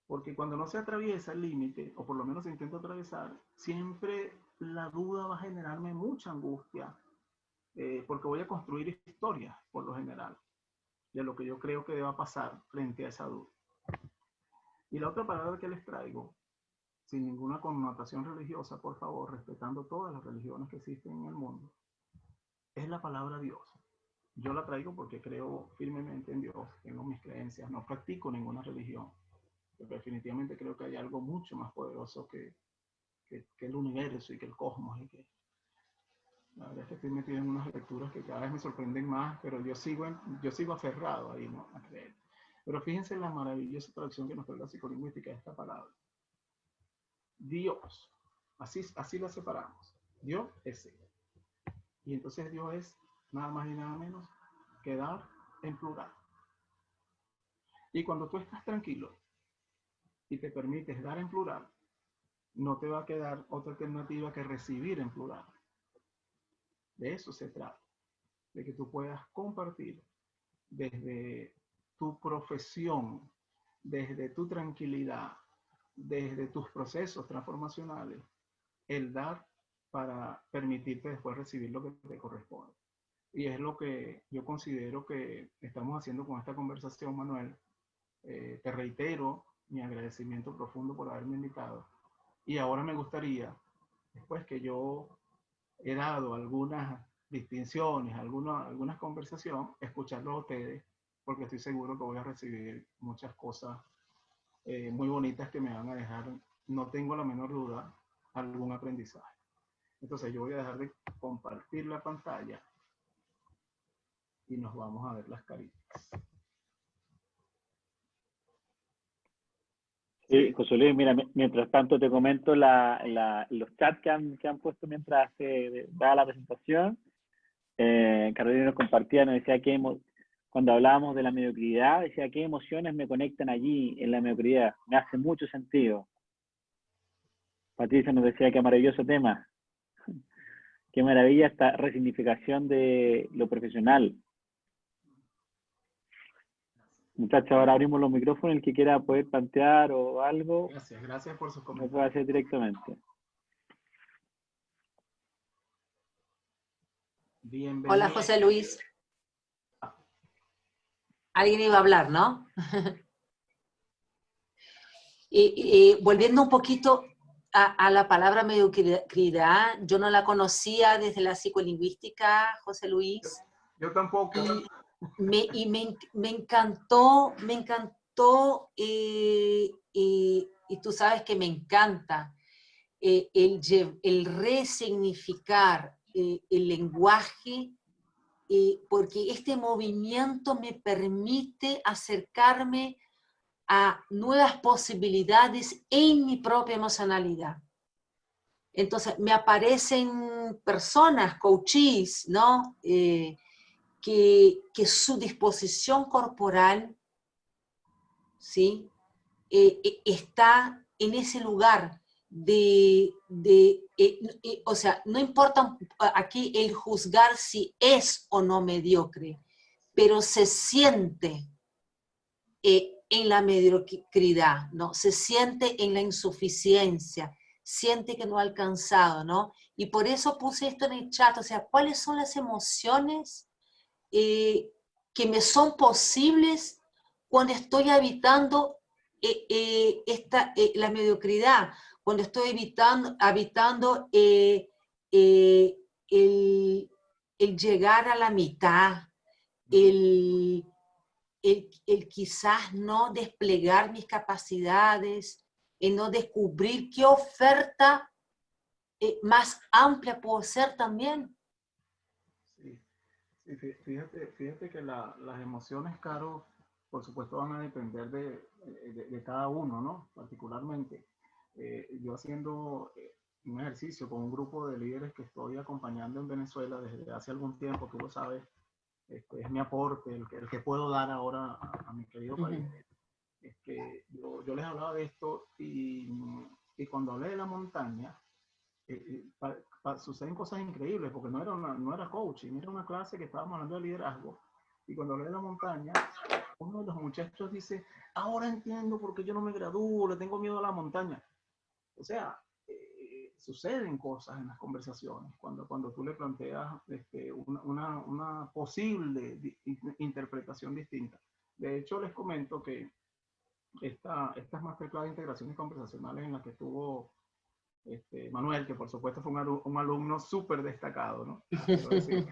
porque cuando no se atraviesa el límite, o por lo menos se intenta atravesar, siempre la duda va a generarme mucha angustia, porque voy a construir historias por lo general. de lo que yo creo que deba pasar frente a esa duda. Y la otra palabra que les traigo, sin ninguna connotación religiosa, por favor, respetando todas las religiones que existen en el mundo, es la palabra Dios. Yo la traigo porque creo firmemente en Dios, tengo mis creencias, no practico ninguna religión, pero definitivamente creo que hay algo mucho más poderoso que el universo y que el cosmos. Y que, la verdad es que estoy metido en unas lecturas que cada vez me sorprenden más, pero yo sigo aferrado ahí, ¿no?, a creer. Pero fíjense la maravillosa traducción que nos trae la psicolingüística de esta palabra. Dios, así la separamos. Dios es Él. Y entonces Dios es nada más y nada menos que dar en plural. Y cuando tú estás tranquilo y te permites dar en plural, no te va a quedar otra alternativa que recibir en plural. De eso se trata, de que tú puedas compartir desde tu profesión, desde tu tranquilidad, desde tus procesos transformacionales, el dar para permitirte después recibir lo que te corresponde. Y es lo que yo considero que estamos haciendo con esta conversación, Manuel. Te reitero mi agradecimiento profundo por haberme invitado. Y ahora me gustaría, después que yo he dado algunas distinciones, algunas conversaciones, escucharlos a ustedes, porque estoy seguro que voy a recibir muchas cosas muy bonitas que me van a dejar, no tengo la menor duda, algún aprendizaje. Entonces yo voy a dejar de compartir la pantalla y nos vamos a ver las caritas. Sí, José Luis, mira, mientras tanto te comento los chats que han puesto mientras se daba la presentación. Carolina nos compartía, nos decía que cuando hablábamos de la mediocridad, decía qué emociones me conectan allí en la mediocridad. Me hace mucho sentido. Patricia nos decía qué maravilloso tema. Qué maravilla esta resignificación de lo profesional. Muchachos, ahora abrimos los micrófonos, el que quiera poder plantear o algo. Gracias por sus comentarios. Lo puede hacer directamente. Bienvenido. Hola, José Luis. Alguien iba a hablar, ¿no? y volviendo un poquito a la palabra mediocridad, yo no la conocía desde la psicolingüística, José Luis. Yo tampoco. Y me encantó, y tú sabes que me encanta el resignificar el lenguaje, porque este movimiento me permite acercarme a nuevas posibilidades en mi propia emocionalidad. Entonces, me aparecen personas, coaches, ¿no?, que su disposición corporal, ¿sí?, está en ese lugar o sea, no importa aquí el juzgar si es o no mediocre, pero se siente en la mediocridad, ¿no? Se siente en la insuficiencia, siente que no ha alcanzado, ¿no? Y por eso puse esto en el chat, o sea, ¿cuáles son las emociones que me son posibles cuando estoy habitando la mediocridad, cuando estoy habitando el llegar a la mitad, el quizás no desplegar mis capacidades, el no descubrir qué oferta más amplia puedo ser también. Sí, fíjate que las emociones, Caro, por supuesto van a depender de cada uno, ¿no? Particularmente, yo haciendo un ejercicio con un grupo de líderes que estoy acompañando en Venezuela desde hace algún tiempo, tú lo sabes, es mi aporte, el que puedo dar ahora a mi querido país. Es que yo les hablaba de esto y cuando hablé de la montaña, suceden cosas increíbles, porque no era coaching, era una clase que estábamos hablando de liderazgo. Y cuando hablé de la montaña, uno de los muchachos dice, ahora entiendo por qué yo no me gradúo, le tengo miedo a la montaña. O sea, suceden cosas en las conversaciones cuando tú le planteas una posible interpretación distinta. De hecho, les comento que estas masterclass de integraciones conversacionales en las que estuvo Manuel, que por supuesto fue un alumno súper destacado, ¿no? Quiero decir,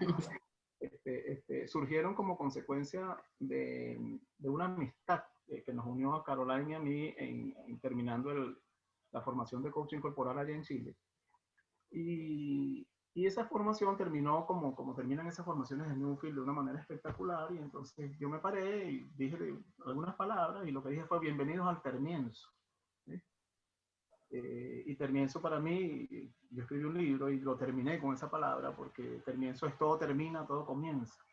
surgieron como consecuencia de una amistad que nos unió a Caroline y a mí terminando la formación de coaching corporal allá en Chile. Y esa formación terminó como terminan esas formaciones en Newfield de una manera espectacular, y entonces yo me paré y dije algunas palabras, y lo que dije fue bienvenidos al Termienzo. ¿Sí? Y Termienzo para mí, yo escribí un libro y lo terminé con esa palabra, porque Termienzo es todo termina, todo comienza.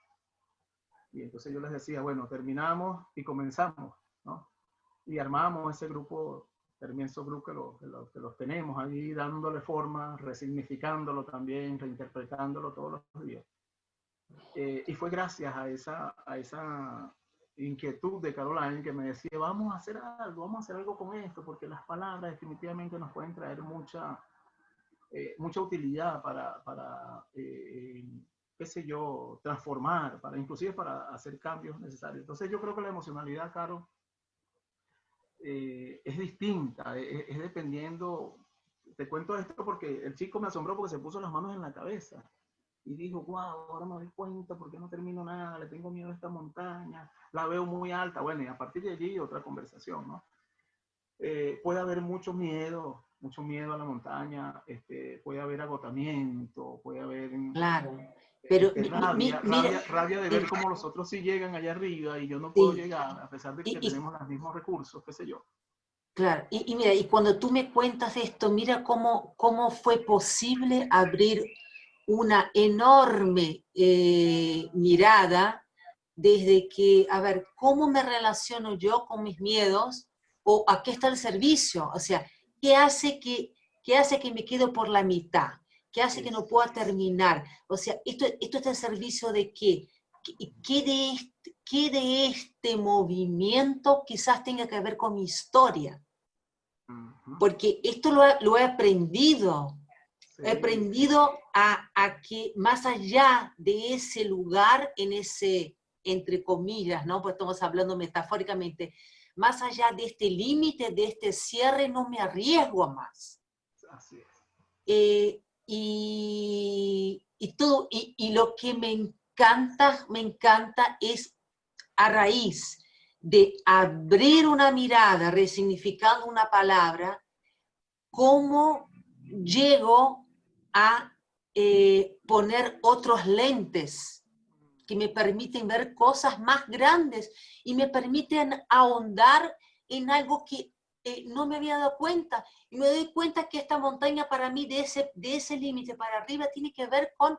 Y entonces yo les decía, bueno, terminamos y comenzamos, ¿no? Y armamos ese grupo, Termienzo Group, que los tenemos ahí dándole forma, resignificándolo también, reinterpretándolo todos los días. Y fue gracias a esa inquietud de Caroline que me decía, vamos a hacer algo con esto, porque las palabras definitivamente nos pueden traer mucha utilidad para qué sé yo, transformar, inclusive para hacer cambios necesarios. Entonces yo creo que la emocionalidad, Caro, es distinta, es dependiendo. Te cuento esto porque el chico me asombró porque se puso las manos en la cabeza y dijo, wow, ahora me doy cuenta, ¿por qué no termino nada? Le tengo miedo a esta montaña, la veo muy alta. Bueno, y a partir de allí otra conversación, ¿no? Puede haber mucho miedo a la montaña, puede haber agotamiento, puede haber Claro, pero rabia de ver cómo los otros sí llegan allá arriba y yo no puedo llegar, a pesar de que tenemos los mismos recursos, qué sé yo. Claro, y mira, y cuando tú me cuentas esto, mira cómo fue posible abrir una enorme mirada desde que, a ver, ¿cómo me relaciono yo con mis miedos? ¿O a qué está el servicio? O sea, ¿qué hace que me quedo por la mitad? ¿Qué hace que no pueda terminar? O sea, ¿esto está al servicio de qué? ¿Qué de este movimiento quizás tenga que ver con mi historia? Porque esto lo he aprendido. He aprendido a que más allá de ese lugar, en ese, entre comillas, ¿no? Pues estamos hablando metafóricamente, más allá de este límite, de este cierre, no me arriesgo a más. Así es. Y lo que me encanta es a raíz de abrir una mirada, resignificando una palabra, cómo llego a poner otros lentes que me permiten ver cosas más grandes y me permiten ahondar en algo que no me había dado cuenta. Y me doy cuenta que esta montaña para mí, de ese límite para arriba, tiene que ver con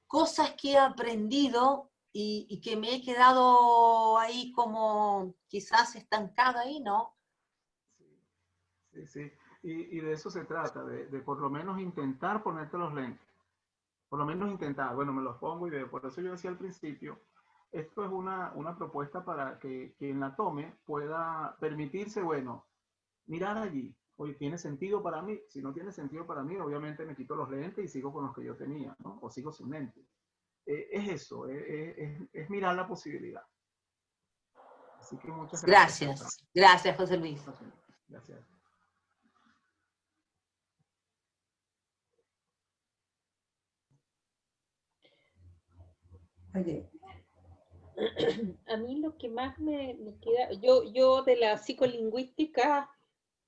cosas que he aprendido y que me he quedado ahí como quizás estancada ahí, ¿no? Sí. Y de eso se trata, de por lo menos intentar ponerte los lentes. Por lo menos intentar. Bueno, me los pongo y veo. Por eso yo decía al principio, esto es una propuesta para que quien la tome pueda permitirse, bueno, mirar allí. Oye, ¿tiene sentido para mí? Si no tiene sentido para mí, obviamente me quito los lentes y sigo con los que yo tenía, ¿no? O sigo sin lentes. Es eso, es mirar la posibilidad. Así que muchas gracias. Gracias, José Luis. Gracias. Oye. A mí lo que más me queda, yo de la psicolingüística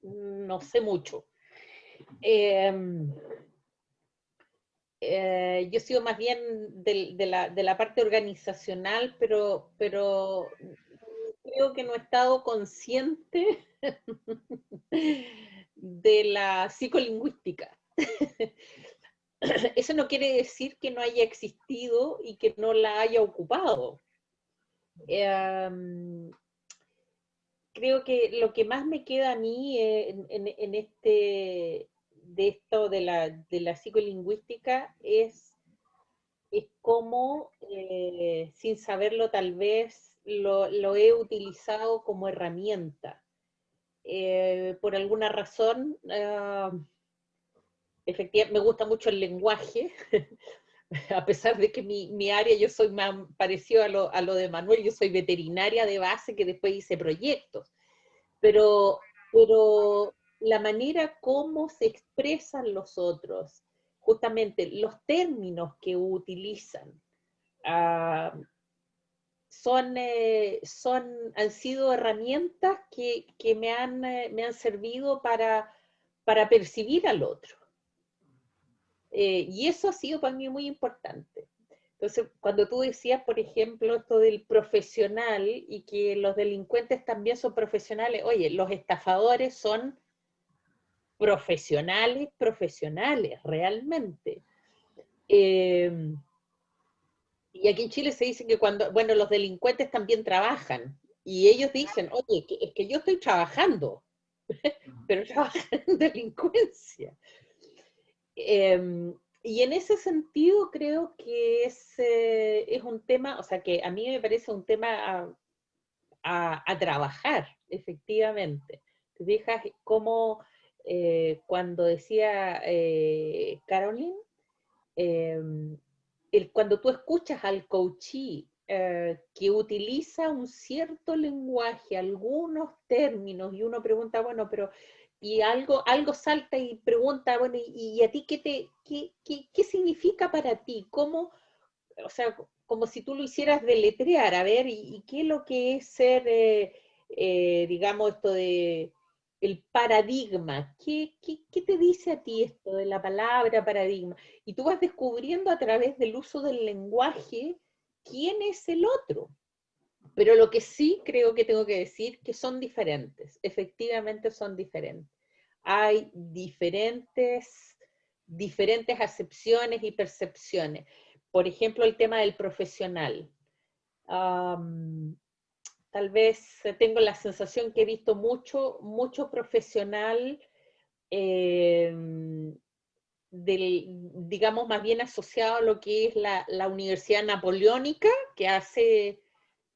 no sé mucho. Yo he sido más bien de la parte organizacional, pero creo que no he estado consciente de la psicolingüística. Eso no quiere decir que no haya existido y que no la haya ocupado. Creo que lo que más me queda a mí en esto de la psicolingüística es cómo, sin saberlo tal vez, lo he utilizado como herramienta. Por alguna razón, efectivamente, me gusta mucho el lenguaje, a pesar de que mi área, yo soy más parecido a lo de Manuel, yo soy veterinaria de base que después hice proyectos, pero la manera como se expresan los otros, justamente los términos que utilizan, han sido herramientas que me han servido para percibir al otro. Y eso ha sido para mí muy importante. Entonces, cuando tú decías, por ejemplo, esto del profesional y que los delincuentes también son profesionales, oye, los estafadores son profesionales, realmente. Y aquí en Chile se dice que bueno, los delincuentes también trabajan. Y ellos dicen, oye, es que yo estoy trabajando, pero trabajan en delincuencia. Y en ese sentido creo que es un tema, o sea, que a mí me parece un tema a trabajar, efectivamente. Te fijas cómo cuando decía Caroline, cuando tú escuchas al coachee que utiliza un cierto lenguaje, algunos términos, y uno pregunta, bueno, pero y algo salta y pregunta, bueno, ¿y a ti qué significa para ti? ¿Cómo, o sea, como si tú lo hicieras deletrear, a ver, y qué es lo que es ser, digamos, esto de el paradigma? ¿Qué te dice a ti esto de la palabra paradigma? Y tú vas descubriendo a través del uso del lenguaje quién es el otro. Pero lo que sí creo que tengo que decir que son diferentes, efectivamente son diferentes. Hay diferentes acepciones y percepciones. Por ejemplo, el tema del profesional. Tal vez tengo la sensación que he visto mucho profesional digamos, más bien asociado a lo que es la Universidad Napoleónica, que hace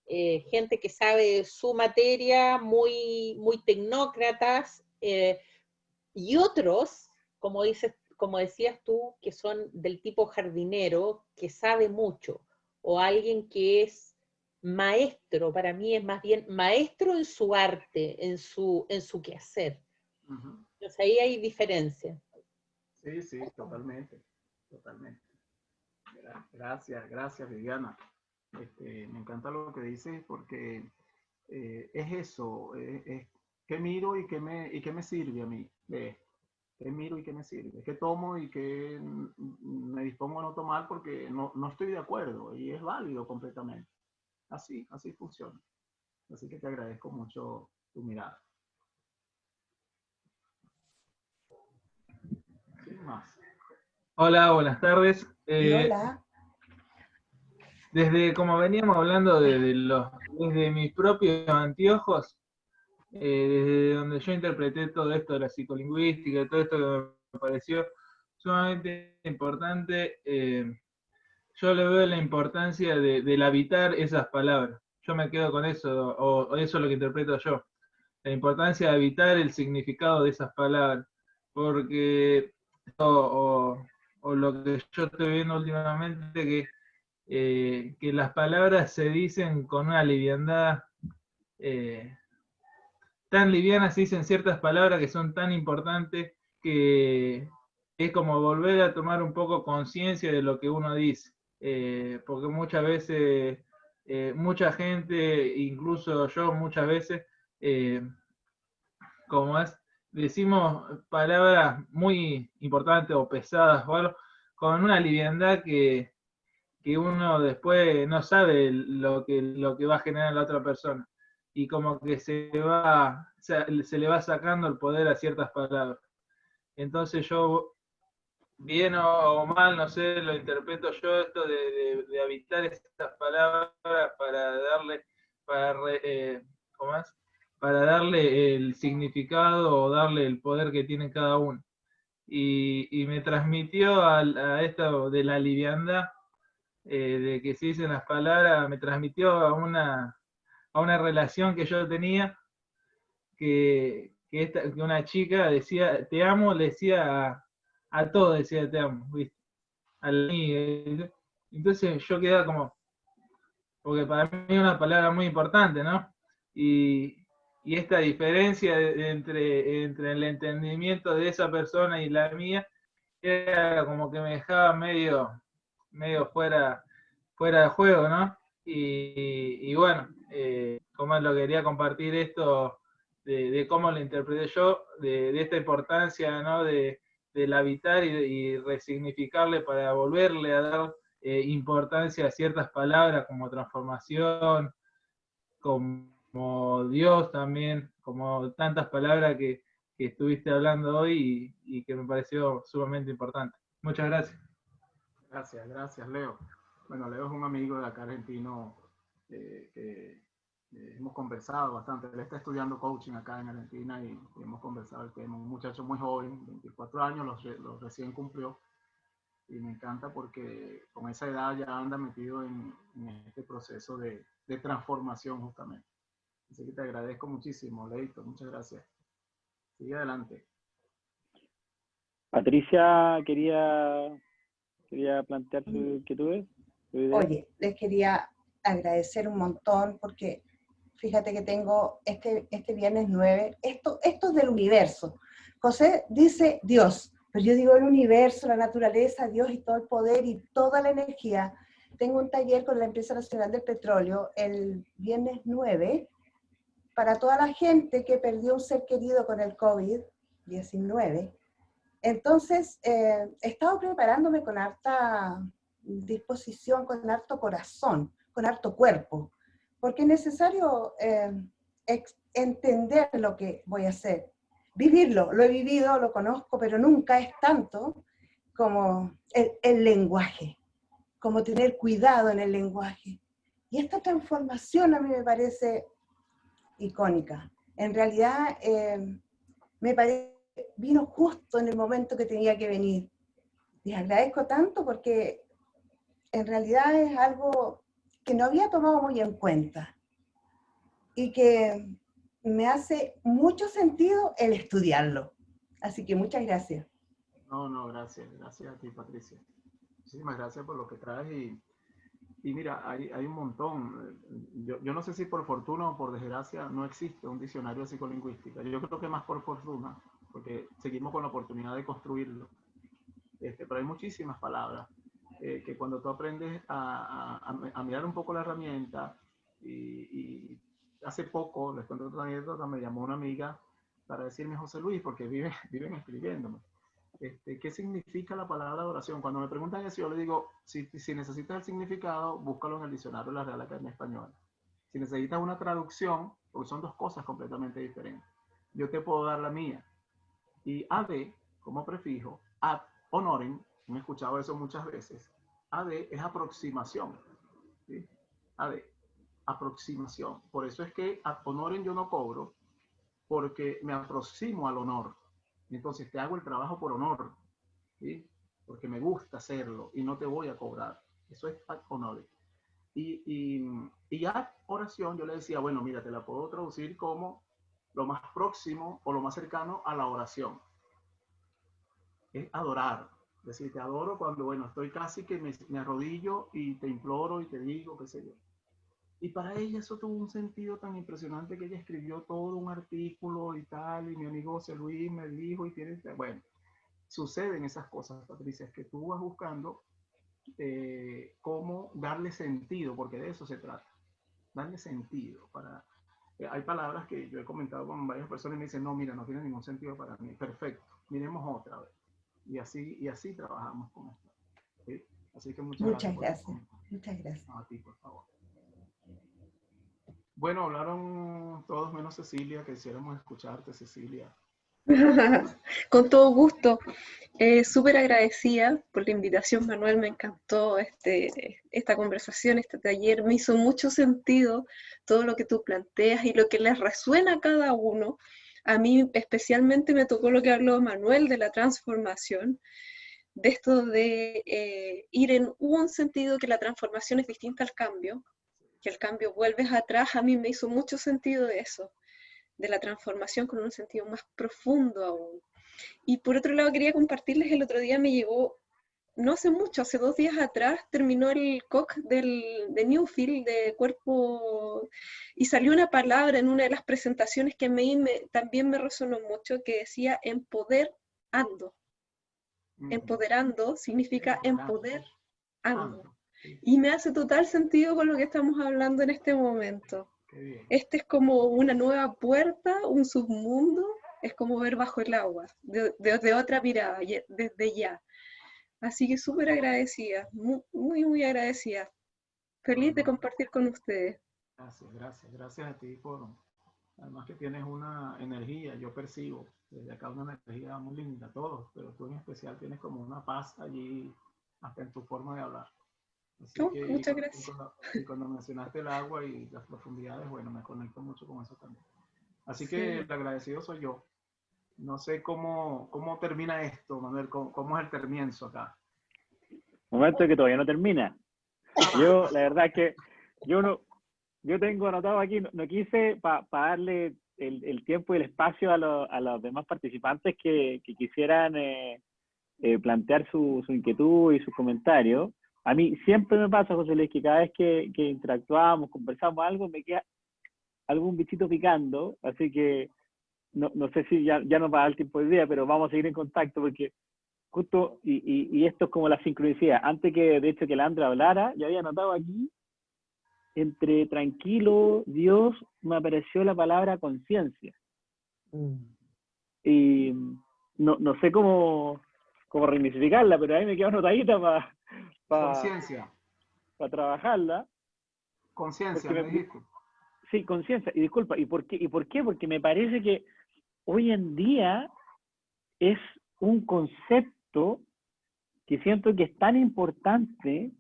gente que sabe su materia, muy tecnócratas, y otros, como decías tú, que son del tipo jardinero, que sabe mucho, o alguien que es maestro, para mí es más bien maestro en su arte, en su quehacer. Entonces ahí hay diferencia. Sí, sí, totalmente, totalmente. Gracias, Viviana. Me encanta lo que dices porque es eso, es qué miro y qué me sirve a mí de esto. ¿Qué miro y qué me sirve? ¿Qué tomo y qué me dispongo a no tomar porque no estoy de acuerdo? Y es válido completamente. Así funciona. Así que te agradezco mucho tu mirada. Sin más. Hola, buenas tardes. Hola. Como veníamos hablando desde mis propios anteojos, desde donde yo interpreté todo esto de la psicolingüística, todo esto que me pareció sumamente importante, yo le veo la importancia del habitar esas palabras. Yo me quedo con eso, o eso es lo que interpreto yo. La importancia de habitar el significado de esas palabras. Porque, o lo que yo estoy viendo últimamente, que las palabras se dicen con una liviandad, tan livianas se dicen ciertas palabras que son tan importantes que es como volver a tomar un poco conciencia de lo que uno dice, porque muchas veces, mucha gente, incluso yo muchas veces, como es, decimos palabras muy importantes o pesadas o algo, con una liviandad que uno después no sabe lo que va a generar en la otra persona. Y como que se le va sacando el poder a ciertas palabras. Entonces yo, bien o mal, no sé, lo interpreto yo esto de habitar estas palabras para darle, ¿cómo es? Para darle el significado o darle el poder que tiene cada uno. Y me transmitió a esto de la liviandad, de que se dicen las palabras, me transmitió a una relación que yo tenía, que una chica decía, te amo, le decía a todo decía te amo, ¿viste? A la amiga. Entonces yo quedaba como, porque para mí es una palabra muy importante, ¿no? Y esta diferencia entre el entendimiento de esa persona y la mía era como que me dejaba medio fuera de juego, ¿no? Y bueno, como lo quería compartir esto de cómo lo interpreté yo, de esta importancia, ¿no? Del habitar y resignificarle para volverle a dar importancia a ciertas palabras como transformación, como Dios también, como tantas palabras que estuviste hablando hoy y que me pareció sumamente importante. Muchas gracias. Gracias, Leo. Bueno, Leo es un amigo de acá argentino que hemos conversado bastante. Él está estudiando coaching acá en Argentina y hemos conversado el tema. Un muchacho muy joven, 24 años, los recién cumplió. Y me encanta porque con esa edad ya anda metido en este proceso de transformación justamente. Así que te agradezco muchísimo, Leito. Muchas gracias. Sigue adelante. Patricia quería plantear sus inquietudes. Oye, les quería agradecer un montón porque fíjate que tengo este viernes 9, esto es del universo. José dice Dios, pero yo digo el universo, la naturaleza, Dios y todo el poder y toda la energía. Tengo un taller con la Empresa Nacional del Petróleo el viernes 9 para toda la gente que perdió un ser querido con el COVID-19. Entonces, he estado preparándome con harta disposición, con harto corazón, con harto cuerpo, porque es necesario entender lo que voy a hacer, vivirlo. Lo he vivido, lo conozco, pero nunca es tanto como el lenguaje, como tener cuidado en el lenguaje. Y esta transformación a mí me parece icónica. En realidad, me parece vino justo en el momento que tenía que venir. Les agradezco tanto porque en realidad es algo que no había tomado muy en cuenta y que me hace mucho sentido el estudiarlo. Así que muchas gracias. No, gracias a ti, Patricia. Muchísimas gracias por lo que traes y mira, hay un montón. Yo no sé si por fortuna o por desgracia no existe un diccionario de psicolingüística. Yo creo que más por fortuna, porque seguimos con la oportunidad de construirlo. Pero hay muchísimas palabras que cuando tú aprendes a mirar un poco la herramienta y hace poco, les cuento otra anécdota, me llamó una amiga para decirme, José Luis, porque viven escribiéndome, ¿qué significa la palabra adoración? Cuando me preguntan eso, yo le digo, si necesitas el significado, búscalo en el diccionario de la Real Academia Española. Si necesitas una traducción, porque son dos cosas completamente diferentes, yo te puedo dar la mía. Y ad, como prefijo, ad honorem, me he escuchado eso muchas veces, ad es aproximación, ¿sí? Ad, aproximación. Por eso es que ad honorem yo no cobro, porque me aproximo al honor. Entonces te hago el trabajo por honor, ¿sí? Porque me gusta hacerlo y no te voy a cobrar. Eso es ad honorem. Y ad oración yo le decía, bueno, mira, te la puedo traducir como lo más próximo o lo más cercano a la oración. Es adorar. Es decir, te adoro cuando, bueno, estoy casi que me arrodillo y te imploro y te digo, qué sé yo. Y para ella eso tuvo un sentido tan impresionante que ella escribió todo un artículo y tal, y mi amigo José Luis me dijo, y tiene, bueno, suceden esas cosas, Patricia, es que tú vas buscando cómo darle sentido, porque de eso se trata, darle sentido. Hay palabras que yo he comentado con varias personas y me dicen, no, mira, no tiene ningún sentido para mí, perfecto, miremos otra vez. Y así trabajamos con esto. ¿Sí? Así que muchas gracias. Muchas gracias. No, a ti, por favor. Bueno, hablaron todos menos Cecilia, que quisiéramos escucharte, Cecilia. Con todo gusto. Súper agradecida por la invitación, Manuel. Me encantó esta conversación, este taller. Me hizo mucho sentido todo lo que tú planteas y lo que les resuena a cada uno. A mí especialmente me tocó lo que habló Manuel de la transformación, de esto de ir en un sentido que la transformación es distinta al cambio, que el cambio vuelves atrás. A mí me hizo mucho sentido eso. de la transformación con un sentido más profundo aún. Y por otro lado quería compartirles, el otro día me llegó, no hace mucho, hace 2 días atrás, terminó el COC de Newfield, de cuerpo, y salió una palabra en una de las presentaciones que a mí también me resonó mucho, que decía empoderando. Empoderando significa empoderando. Y me hace total sentido con lo que estamos hablando en este momento. Este es como una nueva puerta, un submundo, es como ver bajo el agua, de otra mirada, desde ya. Así que súper agradecida, muy, muy agradecida. Feliz de compartir con ustedes. Gracias a ti por, además que tienes una energía, yo percibo desde acá una energía muy linda, todos, pero tú en especial tienes como una paz allí, hasta en tu forma de hablar. Así que, muchas gracias. Y cuando mencionaste el agua y las profundidades, bueno, me conecto mucho con eso también. Así que el agradecido soy yo. No sé cómo termina esto, Manuel, cómo es el comienzo acá. Momento que todavía no termina. Yo, la verdad es que yo tengo anotado aquí, no quise para darle el tiempo y el espacio a los demás participantes que quisieran plantear su inquietud y sus comentarios. A mí siempre me pasa, José Luis, que cada vez que interactuamos, conversamos algo, me queda algún bichito picando, así que no sé si ya nos va a dar el tiempo de día, pero vamos a seguir en contacto porque justo, y esto es como la sincronicidad. Antes que, de hecho, que Leandra hablara, yo había anotado aquí, entre tranquilo, Dios, me apareció la palabra conciencia. Y no sé cómo resignificarla, pero ahí me quedó anotadita conciencia. Para trabajarla. Conciencia, me dijiste. Sí, conciencia. Y disculpa, ¿y por qué? Porque me parece que hoy en día es un concepto que siento que es tan importante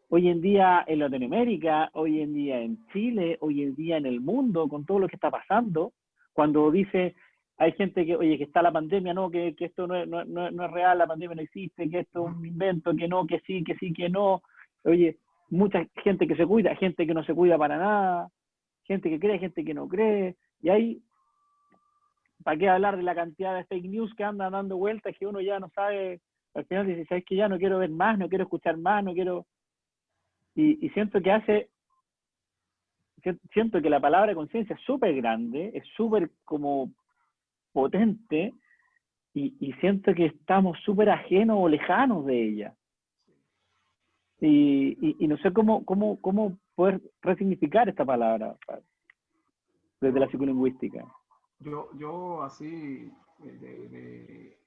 hoy en día en Latinoamérica, hoy en día en Chile, hoy en día en el mundo, con todo lo que está pasando, cuando dice, hay gente que, oye, que está la pandemia, no, que esto no es real, la pandemia no existe, que esto es un invento, que no, que sí, que no. Oye, mucha gente que se cuida, gente que no se cuida para nada, gente que cree, gente que no cree, y ahí, ¿para qué hablar de la cantidad de fake news que andan dando vueltas que uno ya no sabe? Al final dice, ¿sabes qué? Ya no quiero ver más, no quiero escuchar más, no quiero... Y siento que la palabra conciencia es súper grande, es súper como potente, y siento que estamos súper ajenos o lejanos de ella. Y no sé cómo poder resignificar esta palabra desde la psicolingüística. Yo así, de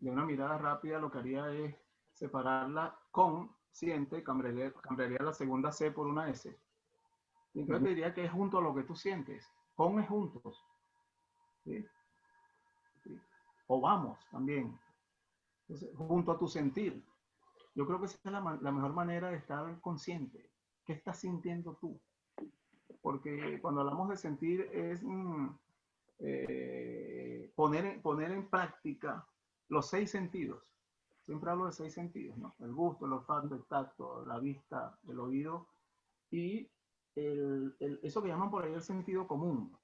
una mirada rápida, lo que haría es separarla consciente, cambiaría la segunda C por una S. Y entonces te diría que es junto a lo que tú sientes. Con es juntos. ¿Sí? ¿Sí? O vamos también. Entonces, junto a tu sentir. Yo creo que esa es la mejor manera de estar consciente. ¿Qué estás sintiendo tú? Porque cuando hablamos de sentir es poner en práctica los 6 sentidos. Siempre hablo de 6 sentidos, ¿no? El gusto, el olfato, el tacto, la vista, el oído y eso que llaman por ahí el sentido común,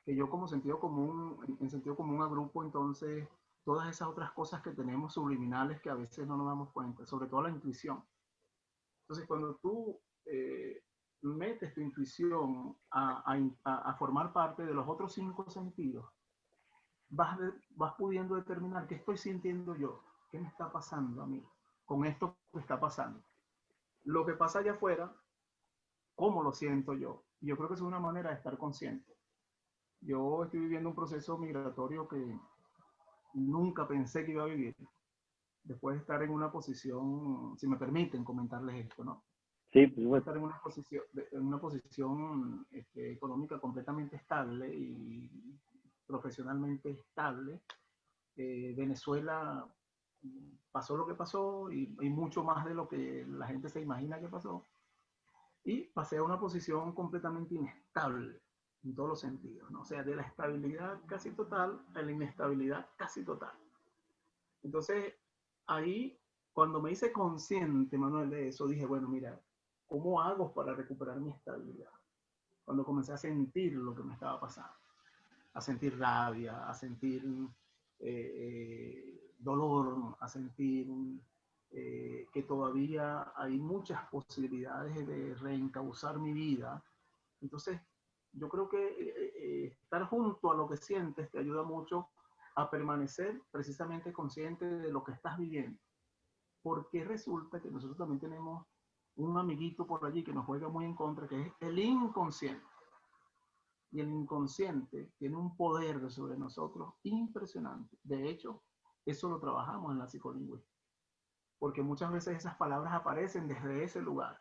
que yo como sentido común, en sentido común agrupo entonces todas esas otras cosas que tenemos subliminales que a veces no nos damos cuenta, sobre todo la intuición. Entonces cuando tú metes tu intuición a formar parte de los otros 5 sentidos, vas pudiendo determinar qué estoy sintiendo yo, qué me está pasando a mí con esto que está pasando. Lo que pasa allá afuera, cómo lo siento yo. Y yo creo que es una manera de estar consciente. Yo estoy viviendo un proceso migratorio que nunca pensé que iba a vivir. Después de estar en una posición, si me permiten comentarles esto, ¿no? Sí, pues bueno. Estar en una posición económica completamente estable y profesionalmente estable. Venezuela pasó lo que pasó y mucho más de lo que la gente se imagina que pasó. Y pasé a una posición completamente inestable en todos los sentidos, ¿no? O sea, de la estabilidad casi total a la inestabilidad casi total. Entonces, ahí, cuando me hice consciente, Manuel, de eso, dije, bueno, mira, ¿cómo hago para recuperar mi estabilidad? Cuando comencé a sentir lo que me estaba pasando. a sentir rabia, a sentir dolor, a sentir que todavía hay muchas posibilidades de reencauzar mi vida. Entonces, yo creo que estar junto a lo que sientes te ayuda mucho a permanecer precisamente consciente de lo que estás viviendo. Porque resulta que nosotros también tenemos un amiguito por allí que nos juega muy en contra, que es el inconsciente. Y el inconsciente tiene un poder sobre nosotros impresionante. De hecho, eso lo trabajamos en la psicolingüística. Porque muchas veces esas palabras aparecen desde ese lugar,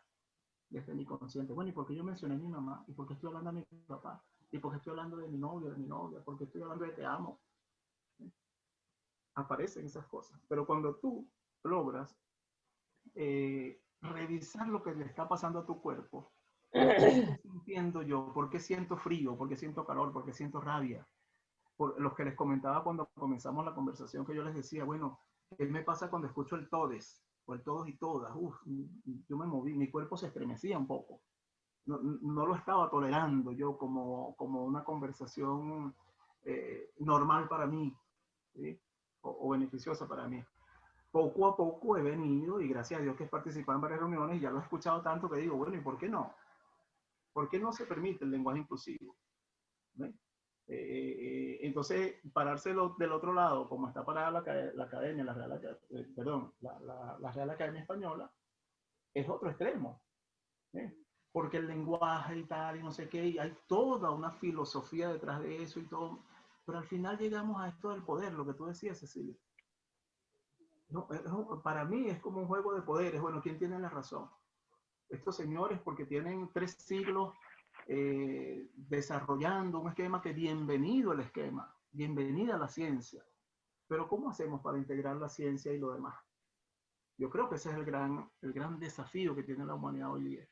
desde mi consciente. Bueno, ¿y por qué yo mencioné a mi mamá? ¿Y por qué estoy hablando de mi papá? ¿Y por qué estoy hablando de mi novio, de mi novia? ¿Por qué estoy hablando de te amo? Aparecen esas cosas. Pero cuando tú logras revisar lo que le está pasando a tu cuerpo, ¿qué estoy sintiendo yo? ¿Por qué siento frío? ¿Por qué siento calor? ¿Por qué siento rabia? Por los que les comentaba cuando comenzamos la conversación, que yo les decía, bueno, ¿qué me pasa cuando escucho el todes? O el todos y todas. Uf, yo me moví, mi cuerpo se estremecía un poco. No lo estaba tolerando yo como una conversación normal para mí, ¿sí? O beneficiosa para mí. Poco a poco he venido, y gracias a Dios que he participado en varias reuniones, y ya lo he escuchado tanto que digo, bueno, ¿y por qué no? ¿Por qué no se permite el lenguaje inclusivo? ¿Ve? Entonces, parárselo del otro lado, como está parada la academia, la Real Academia Española, es otro extremo. ¿Eh? Porque el lenguaje y tal, y no sé qué, y hay toda una filosofía detrás de eso y todo. Pero al final llegamos a esto del poder, lo que tú decías, Cecilia. No, para mí es como un juego de poderes. Bueno, ¿quién tiene la razón? Estos señores, porque tienen 3 siglos desarrollando un esquema que bienvenido el esquema, bienvenida la ciencia. Pero ¿cómo hacemos para integrar la ciencia y lo demás? Yo creo que ese es el gran desafío que tiene la humanidad hoy día.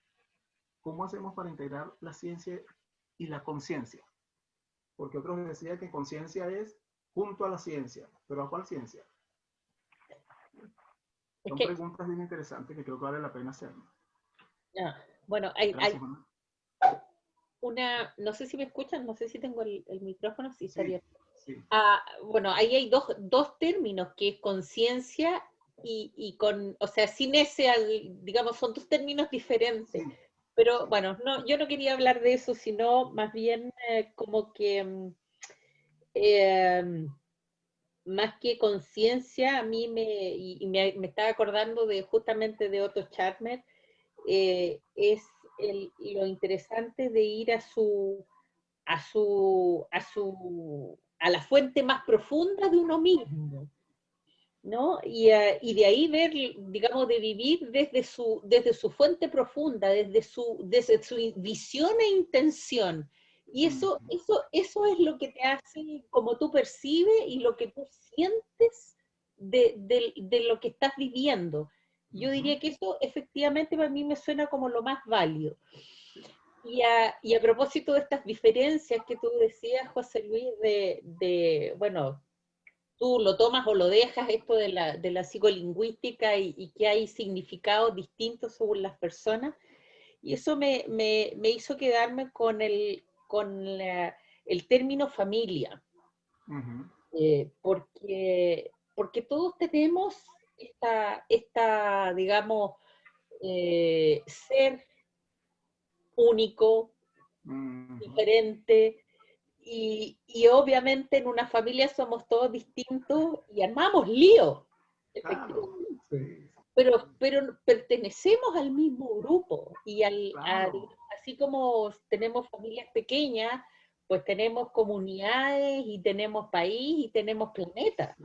¿Cómo hacemos para integrar la ciencia y la conciencia? Porque otros decían que conciencia es junto a la ciencia. ¿Pero a cuál ciencia? Son preguntas bien interesantes que creo que vale la pena hacer. Bueno, hay una, no sé si me escuchan, no sé si tengo el micrófono, sí, está abierto. Sí. Bueno, ahí hay dos términos, que es conciencia y con, o sea, sin ese, digamos, son 2 términos diferentes. Sí. Pero bueno, no, yo no quería hablar de eso, sino más bien como que más que conciencia, a mí me estaba acordando de justamente de Otto Scharmer, es lo interesante de ir a la fuente más profunda de uno mismo, ¿no? Y de ahí ver, digamos, de vivir desde su fuente profunda, desde su visión e intención. Y eso es lo que te hace, como tú percibes y lo que tú sientes de lo que estás viviendo. Yo diría que eso efectivamente para mí me suena como lo más válido. Y a propósito de estas diferencias que tú decías, José Luis, bueno, tú lo tomas o lo dejas, esto de la psicolingüística y que hay significados distintos según las personas, y eso me hizo quedarme con el término familia, porque todos tenemos esta digamos, ser único, diferente, y obviamente en una familia somos todos distintos y armamos lío, efectivamente. Sí. Pero pertenecemos al mismo grupo y así como tenemos familias pequeñas, pues tenemos comunidades y tenemos país y tenemos planeta.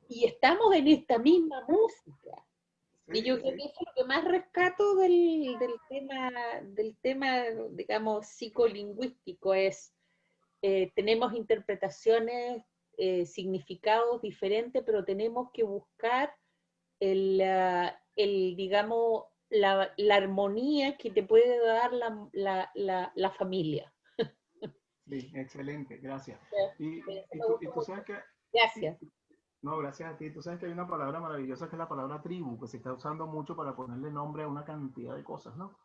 Y estamos en esta misma música. Y yo creo que eso es lo que más rescato del tema, digamos, psicolingüístico, es tenemos interpretaciones, significados diferentes, pero tenemos que buscar digamos, la armonía que te puede dar la familia. Sí, excelente, gracias. Y tú sabes que... Gracias. No, gracias a ti. Tú sabes que hay una palabra maravillosa que es la palabra tribu, que se está usando mucho para ponerle nombre a una cantidad de cosas, ¿no?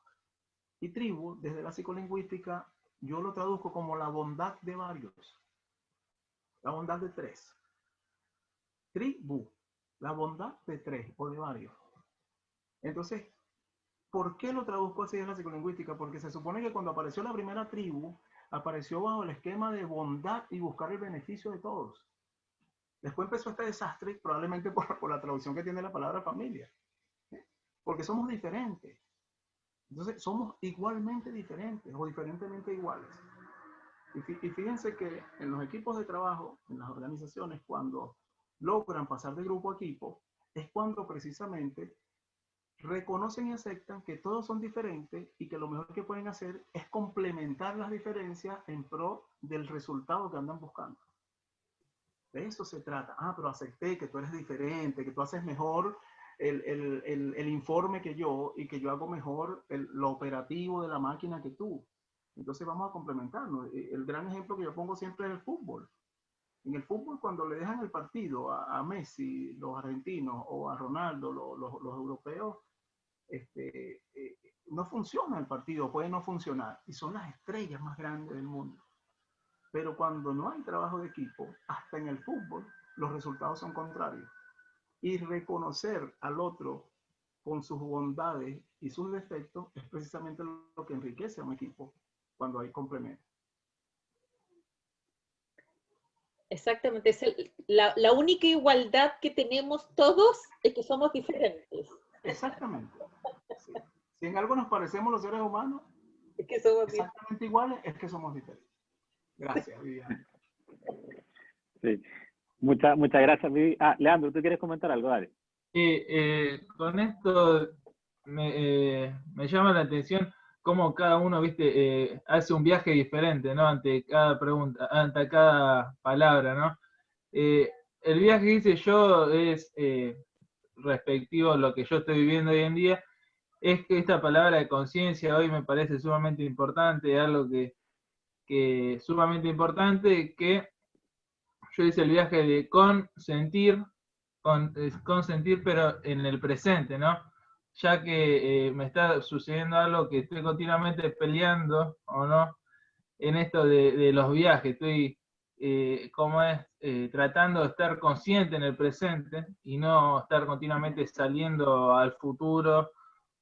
Y tribu, desde la psicolingüística, yo lo traduzco como la bondad de varios, la bondad de tres. Tribu, la bondad de tres o de varios. Entonces, ¿por qué lo traduzco así en la psicolingüística? Porque se supone que cuando apareció la primera tribu, apareció bajo el esquema de bondad y buscar el beneficio de todos. Después empezó este desastre, probablemente por la traducción que tiene la palabra familia. Porque somos diferentes. Entonces, somos igualmente diferentes o diferentemente iguales. Y fíjense que en los equipos de trabajo, en las organizaciones, cuando logran pasar de grupo a equipo, es cuando precisamente reconocen y aceptan que todos son diferentes y que lo mejor que pueden hacer es complementar las diferencias en pro del resultado que andan buscando. De eso se trata. Ah, pero acepté que tú eres diferente, que tú haces mejor el informe que yo y que yo hago mejor lo operativo de la máquina que tú. Entonces vamos a complementarnos. El gran ejemplo que yo pongo siempre es el fútbol. En el fútbol, cuando le dejan el partido a Messi, los argentinos, o a Ronaldo, los europeos, no funciona el partido, puede no funcionar. Y son las estrellas más grandes del mundo. Pero cuando no hay trabajo de equipo, hasta en el fútbol, los resultados son contrarios. Y reconocer al otro con sus bondades y sus defectos es precisamente lo que enriquece a un equipo cuando hay complemento. Exactamente, es la única igualdad que tenemos todos es que somos diferentes. Exactamente. Sí. Si en algo nos parecemos los seres humanos, Es que somos exactamente iguales, es que somos diferentes. Gracias, Viviana. Sí. Muchas gracias, Vivi. Ah, Leandro, ¿tú quieres comentar algo? Dale. Con esto me llama la atención cómo cada uno, viste, hace un viaje diferente, ¿no? Ante cada pregunta, ante cada palabra, ¿no? El viaje que hice yo es respectivo a lo que yo estoy viviendo hoy en día, es que esta palabra de conciencia hoy me parece sumamente importante, algo que sumamente importante, que yo hice el viaje de consentir, pero en el presente, ¿no? Ya que me está sucediendo algo que estoy continuamente peleando, ¿o no? En esto de los viajes, estoy, tratando de estar consciente en el presente y no estar continuamente saliendo al futuro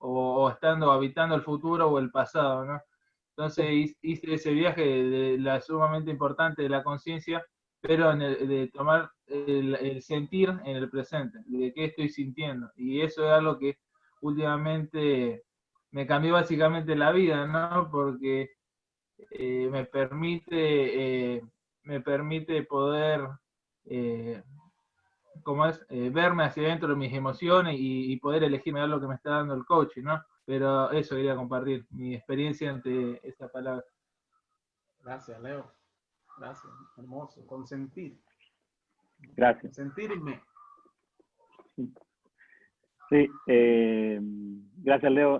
o estando habitando el futuro o el pasado, ¿no? Entonces hice ese viaje de la sumamente importante de la conciencia, pero de tomar el sentir en el presente, de qué estoy sintiendo. Y eso es algo que últimamente me cambió básicamente la vida, ¿no? Porque me permite poder, verme hacia adentro de mis emociones y poder elegirme lo que me está dando el coaching, ¿no? Pero eso quería compartir, mi experiencia ante esta palabra. Gracias, Leo. Gracias. Hermoso. Consentir. Gracias. Sentirme. Sí, gracias, Leo.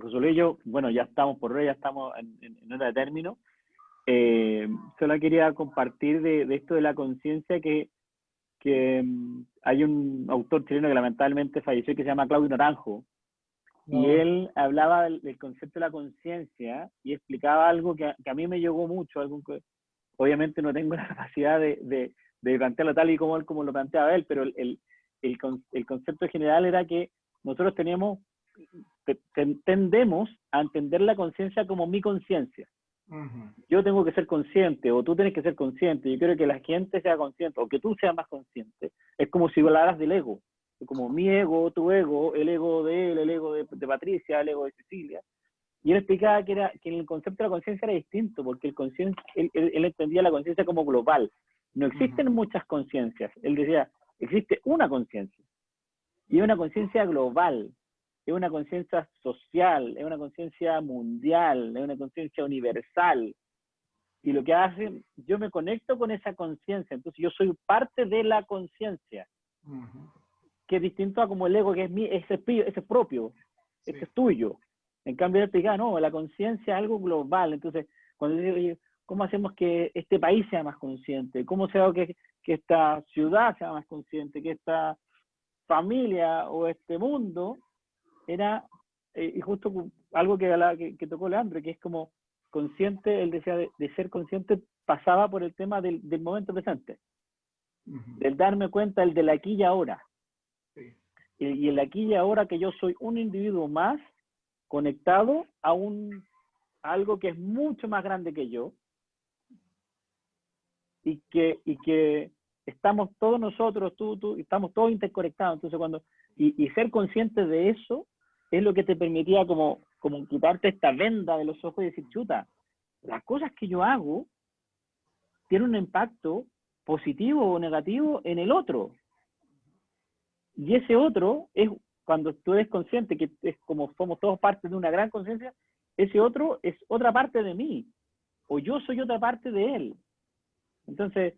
José Luis, bueno, ya estamos por hoy, ya estamos en hora de término. Solo quería compartir de esto de la conciencia que hay un autor chileno que lamentablemente falleció que se llama Claudio Naranjo, y él hablaba del concepto de la conciencia y explicaba algo que a mí me llegó mucho, algo que obviamente no tengo la capacidad de plantearlo tal y como lo planteaba él, pero el concepto general era que nosotros tendemos a entender la conciencia como mi conciencia. Yo tengo que ser consciente, o tú tienes que ser consciente, yo quiero que la gente sea consciente, o que tú seas más consciente. Es como si hablaras del ego, como mi ego, tu ego, el ego de él, el ego de Patricia, el ego de Cecilia. Y él explicaba que el concepto de la conciencia era distinto, porque él entendía la conciencia como global. No existen muchas conciencias. Él decía, existe una conciencia, y es una conciencia global. Es una conciencia social, es una conciencia mundial, es una conciencia universal. Y lo que hace, yo me conecto con esa conciencia, entonces yo soy parte de la conciencia, que es distinto a como el ego, que es ese es propio, sí. Ese es tuyo. En cambio, él explicaba, no, la conciencia es algo global. Entonces, cuando yo digo, ¿cómo hacemos que este país sea más consciente? ¿Cómo se hace que esta ciudad sea más consciente? Que esta familia o este mundo era, y justo algo que tocó Leandro, que es como consciente, él decía, de ser consciente pasaba por el tema del momento presente, del darme cuenta, el del aquí y ahora. Sí. Y el aquí y ahora, que yo soy un individuo más conectado a algo que es mucho más grande que yo, y que estamos todos nosotros, tú, estamos todos interconectados. Entonces y ser consciente de eso es lo que te permitía como quitarte esta venda de los ojos y decir, chuta, las cosas que yo hago tienen un impacto positivo o negativo en el otro. Y ese otro es, cuando tú eres consciente, que es como somos todos parte de una gran conciencia, ese otro es otra parte de mí, o yo soy otra parte de él. Entonces,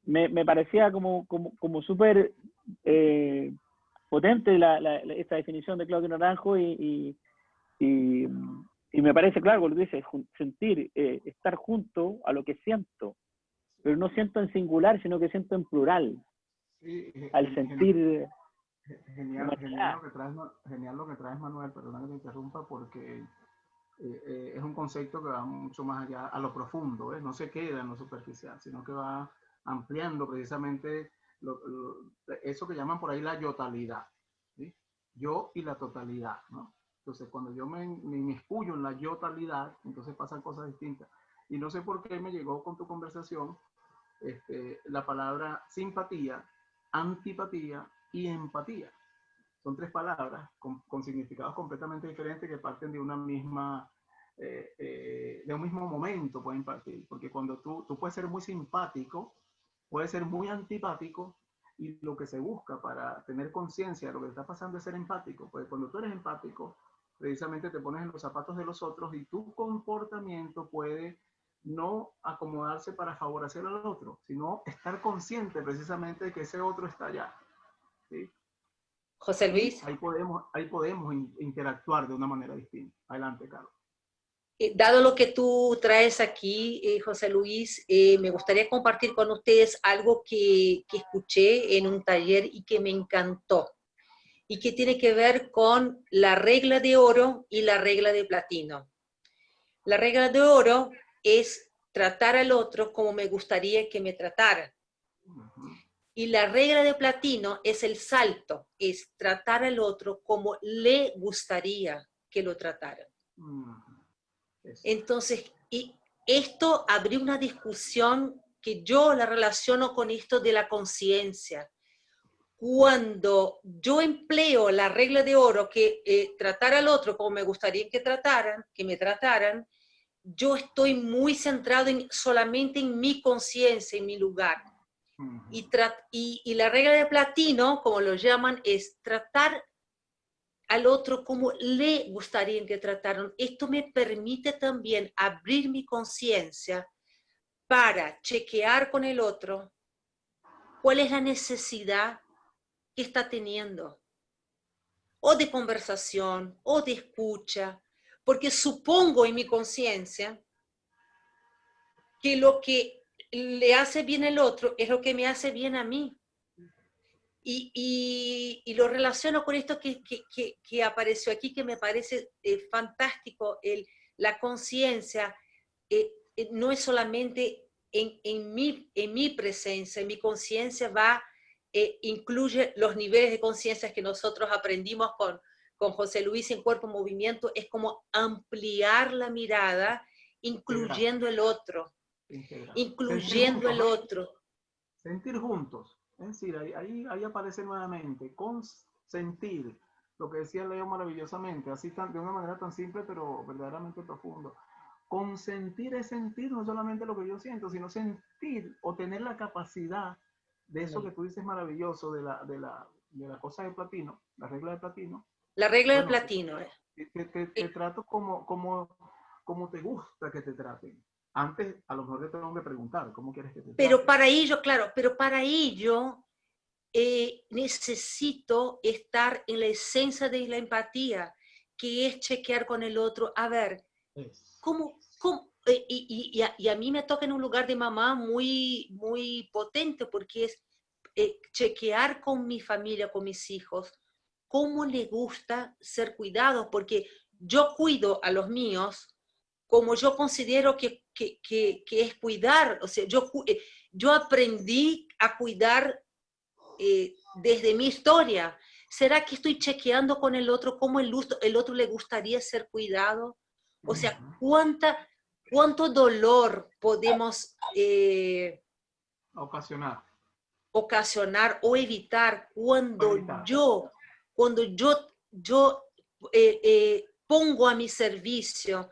me parecía como súper potente esta definición de Claudio Naranjo, y me parece claro, como lo dices, sentir, estar junto a lo que siento, pero no siento en singular, sino que siento en plural. Sí, al sentir... Genial lo que traes, Manuel, perdona que te interrumpa, porque es un concepto que va mucho más allá, a lo profundo, no se queda en lo superficial, sino que va ampliando precisamente eso que llaman por ahí la yotalidad, ¿sí? Yo y la totalidad, ¿no? Entonces, cuando yo me inmiscuyo en la yotalidad, entonces pasan cosas distintas. Y no sé por qué me llegó con tu conversación la palabra simpatía, antipatía y empatía. Son tres palabras con significados completamente diferentes que parten de una misma, de un mismo momento, pueden partir. Porque cuando tú puedes ser muy simpático, puedes ser muy antipático, y lo que se busca para tener conciencia de lo que está pasando es ser empático. Pues cuando tú eres empático, precisamente te pones en los zapatos de los otros y tu comportamiento puede no acomodarse para favorecer al otro, sino estar consciente precisamente de que ese otro está allá, ¿sí? José Luis. Ahí podemos interactuar de una manera distinta. Adelante, Carlos. Dado lo que tú traes aquí, José Luis, me gustaría compartir con ustedes algo que escuché en un taller y que me encantó, y que tiene que ver con la regla de oro y la regla de platino. La regla de oro es tratar al otro como me gustaría que me tratara. Y la regla de platino es el salto, es tratar al otro como le gustaría que lo trataran. Entonces, y esto abrió una discusión que yo la relaciono con esto de la conciencia. Cuando yo empleo la regla de oro, que tratar al otro como me gustaría que me trataran, yo estoy muy centrado solamente en mi conciencia, en mi lugar. Y la regla de platino, como lo llaman, es tratar al otro como le gustaría que trataran. Esto me permite también abrir mi conciencia para chequear con el otro cuál es la necesidad que está teniendo, o de conversación, o de escucha, porque supongo en mi conciencia que lo que le hace bien al otro es lo que me hace bien a mí. Y lo relaciono con esto que apareció aquí, que me parece fantástico. La conciencia no es solamente en mi presencia, mi conciencia incluye los niveles de conciencia que nosotros aprendimos con José Luis en Cuerpo en Movimiento, es como ampliar la mirada, incluyendo el otro, incluyendo el otro. Sentir juntos. Es decir, ahí aparece nuevamente, consentir, lo que decía Leo maravillosamente, así de una manera tan simple, pero verdaderamente profundo. Consentir es sentir no solamente lo que yo siento, sino sentir o tener la capacidad de eso que tú dices maravilloso, de la cosa de platino, la regla de platino. La regla de platino. Te trato como te gusta que te traten. Antes, a lo mejor te tengo que preguntar, ¿cómo quieres que te traten? Pero para ello, claro, necesito estar en la esencia de la empatía, que es chequear con el otro, a ver, ¿cómo? Y a mí me toca en un lugar de mamá muy, muy potente, porque es chequear con mi familia, con mis hijos, cómo les gusta ser cuidados, porque yo cuido a los míos como yo considero que es cuidar. O sea, yo aprendí a cuidar desde mi historia. ¿Será que estoy chequeando con el otro cómo el otro le gustaría ser cuidado? O sea, ¿cuánto dolor podemos ocasionar o evitar cuando yo pongo a mi servicio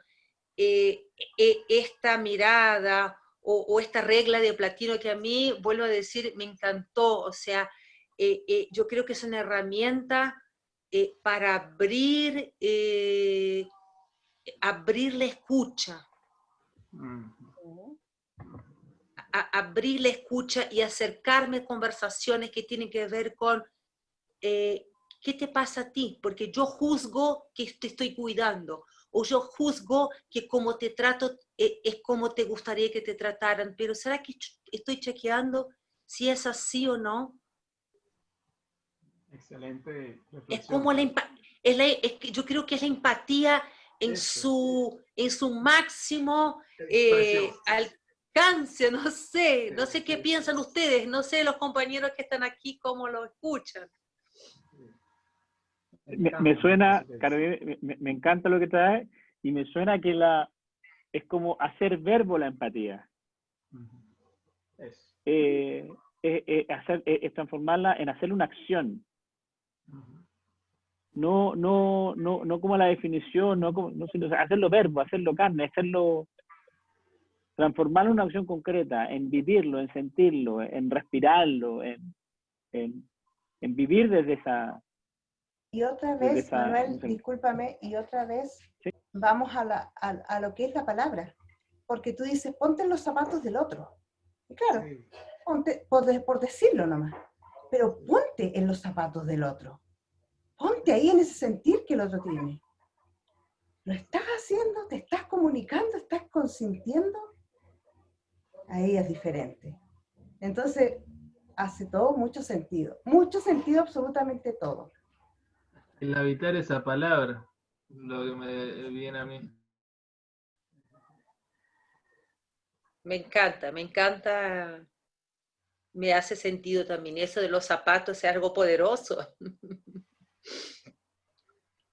esta mirada o esta regla de platino que a mí, vuelvo a decir, me encantó? O sea, yo creo que es una herramienta para abrir la escucha. Abrir la escucha y acercarme a conversaciones que tienen que ver con ¿qué te pasa a ti? Porque yo juzgo que te estoy cuidando, o yo juzgo que como te trato es como te gustaría que te trataran, pero ¿será que estoy chequeando si es así o no? Excelente reflexión. Es como yo creo que es la empatía en su máximo alcance. No sé qué piensan ustedes, no sé los compañeros que están aquí cómo lo escuchan. Me suena, Carolina, me encanta lo que trae, y me suena que es como hacer verbo la empatía. Es transformarla en hacer una acción. No como la definición, sino hacerlo verbo, hacerlo carne, transformarlo en una acción concreta, en vivirlo, en sentirlo, en respirarlo, en vivir desde esa... Y otra vez, Manuel, discúlpame, y otra vez ¿sí? Vamos a lo que es la palabra. Porque tú dices, ponte en los zapatos del otro. Y claro, sí, ponte, por decirlo nomás. Pero ponte en los zapatos del otro. Ponte ahí en ese sentir que el otro tiene. ¿Lo estás haciendo? ¿Te estás comunicando? ¿Estás consintiendo? Ahí es diferente. Entonces, hace todo mucho sentido. Mucho sentido, absolutamente todo. El habitar esa palabra, lo que me viene a mí. Me encanta, me hace sentido también. Eso de los zapatos es algo poderoso.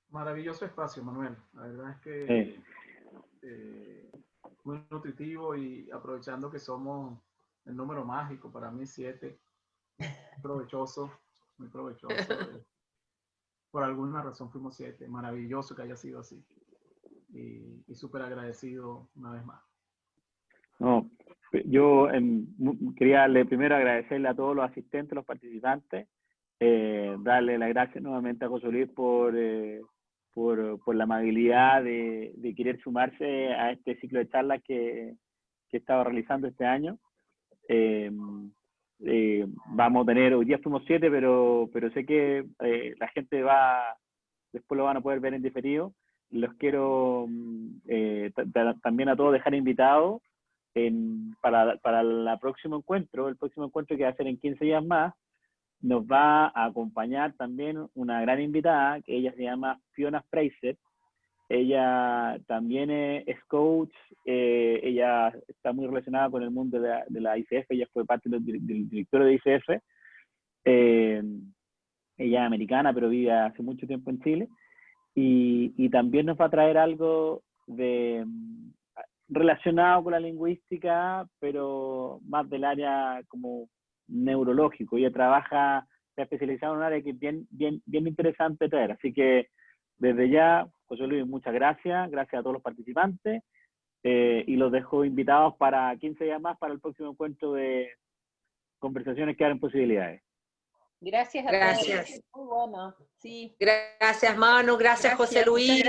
Maravilloso espacio, Manuel. La verdad es que muy nutritivo, y aprovechando que somos el número mágico, para mí 7, provechoso, muy provechoso. Por alguna razón fuimos 7. Maravilloso que haya sido así. Y súper agradecido una vez más. No, yo quería primero agradecerle a todos los asistentes, los participantes, darle las gracias nuevamente a José Luis por la amabilidad de querer sumarse a este ciclo de charlas que estaba realizando este año. Vamos a tener, hoy día fuimos 7, pero sé que la gente después lo van a poder ver en diferido. Los quiero también a todos dejar invitados para el próximo encuentro que va a ser en 15 días más. Nos va a acompañar también una gran invitada, que ella se llama Fiona Fraser. Ella también es coach, ella está muy relacionada con el mundo de la ICF, ella fue parte del directorio de ICF. Ella es americana, pero vive hace mucho tiempo en Chile. Y también nos va a traer algo relacionado con la lingüística, pero más del área como neurológico. Ella se ha especializado en un área que es bien interesante traer. Así que desde ya, José Luis, muchas gracias. Gracias a todos los participantes. Y los dejo invitados para 15 días más para el próximo encuentro de conversaciones que abren posibilidades. Gracias a todos. Muy bueno. Sí. Gracias, Manu. Gracias, José Luis.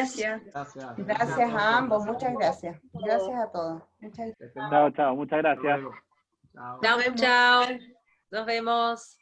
Gracias a ambos. Muchas gracias. Gracias a todos. Chao. Muchas gracias. Chao. Nos vemos.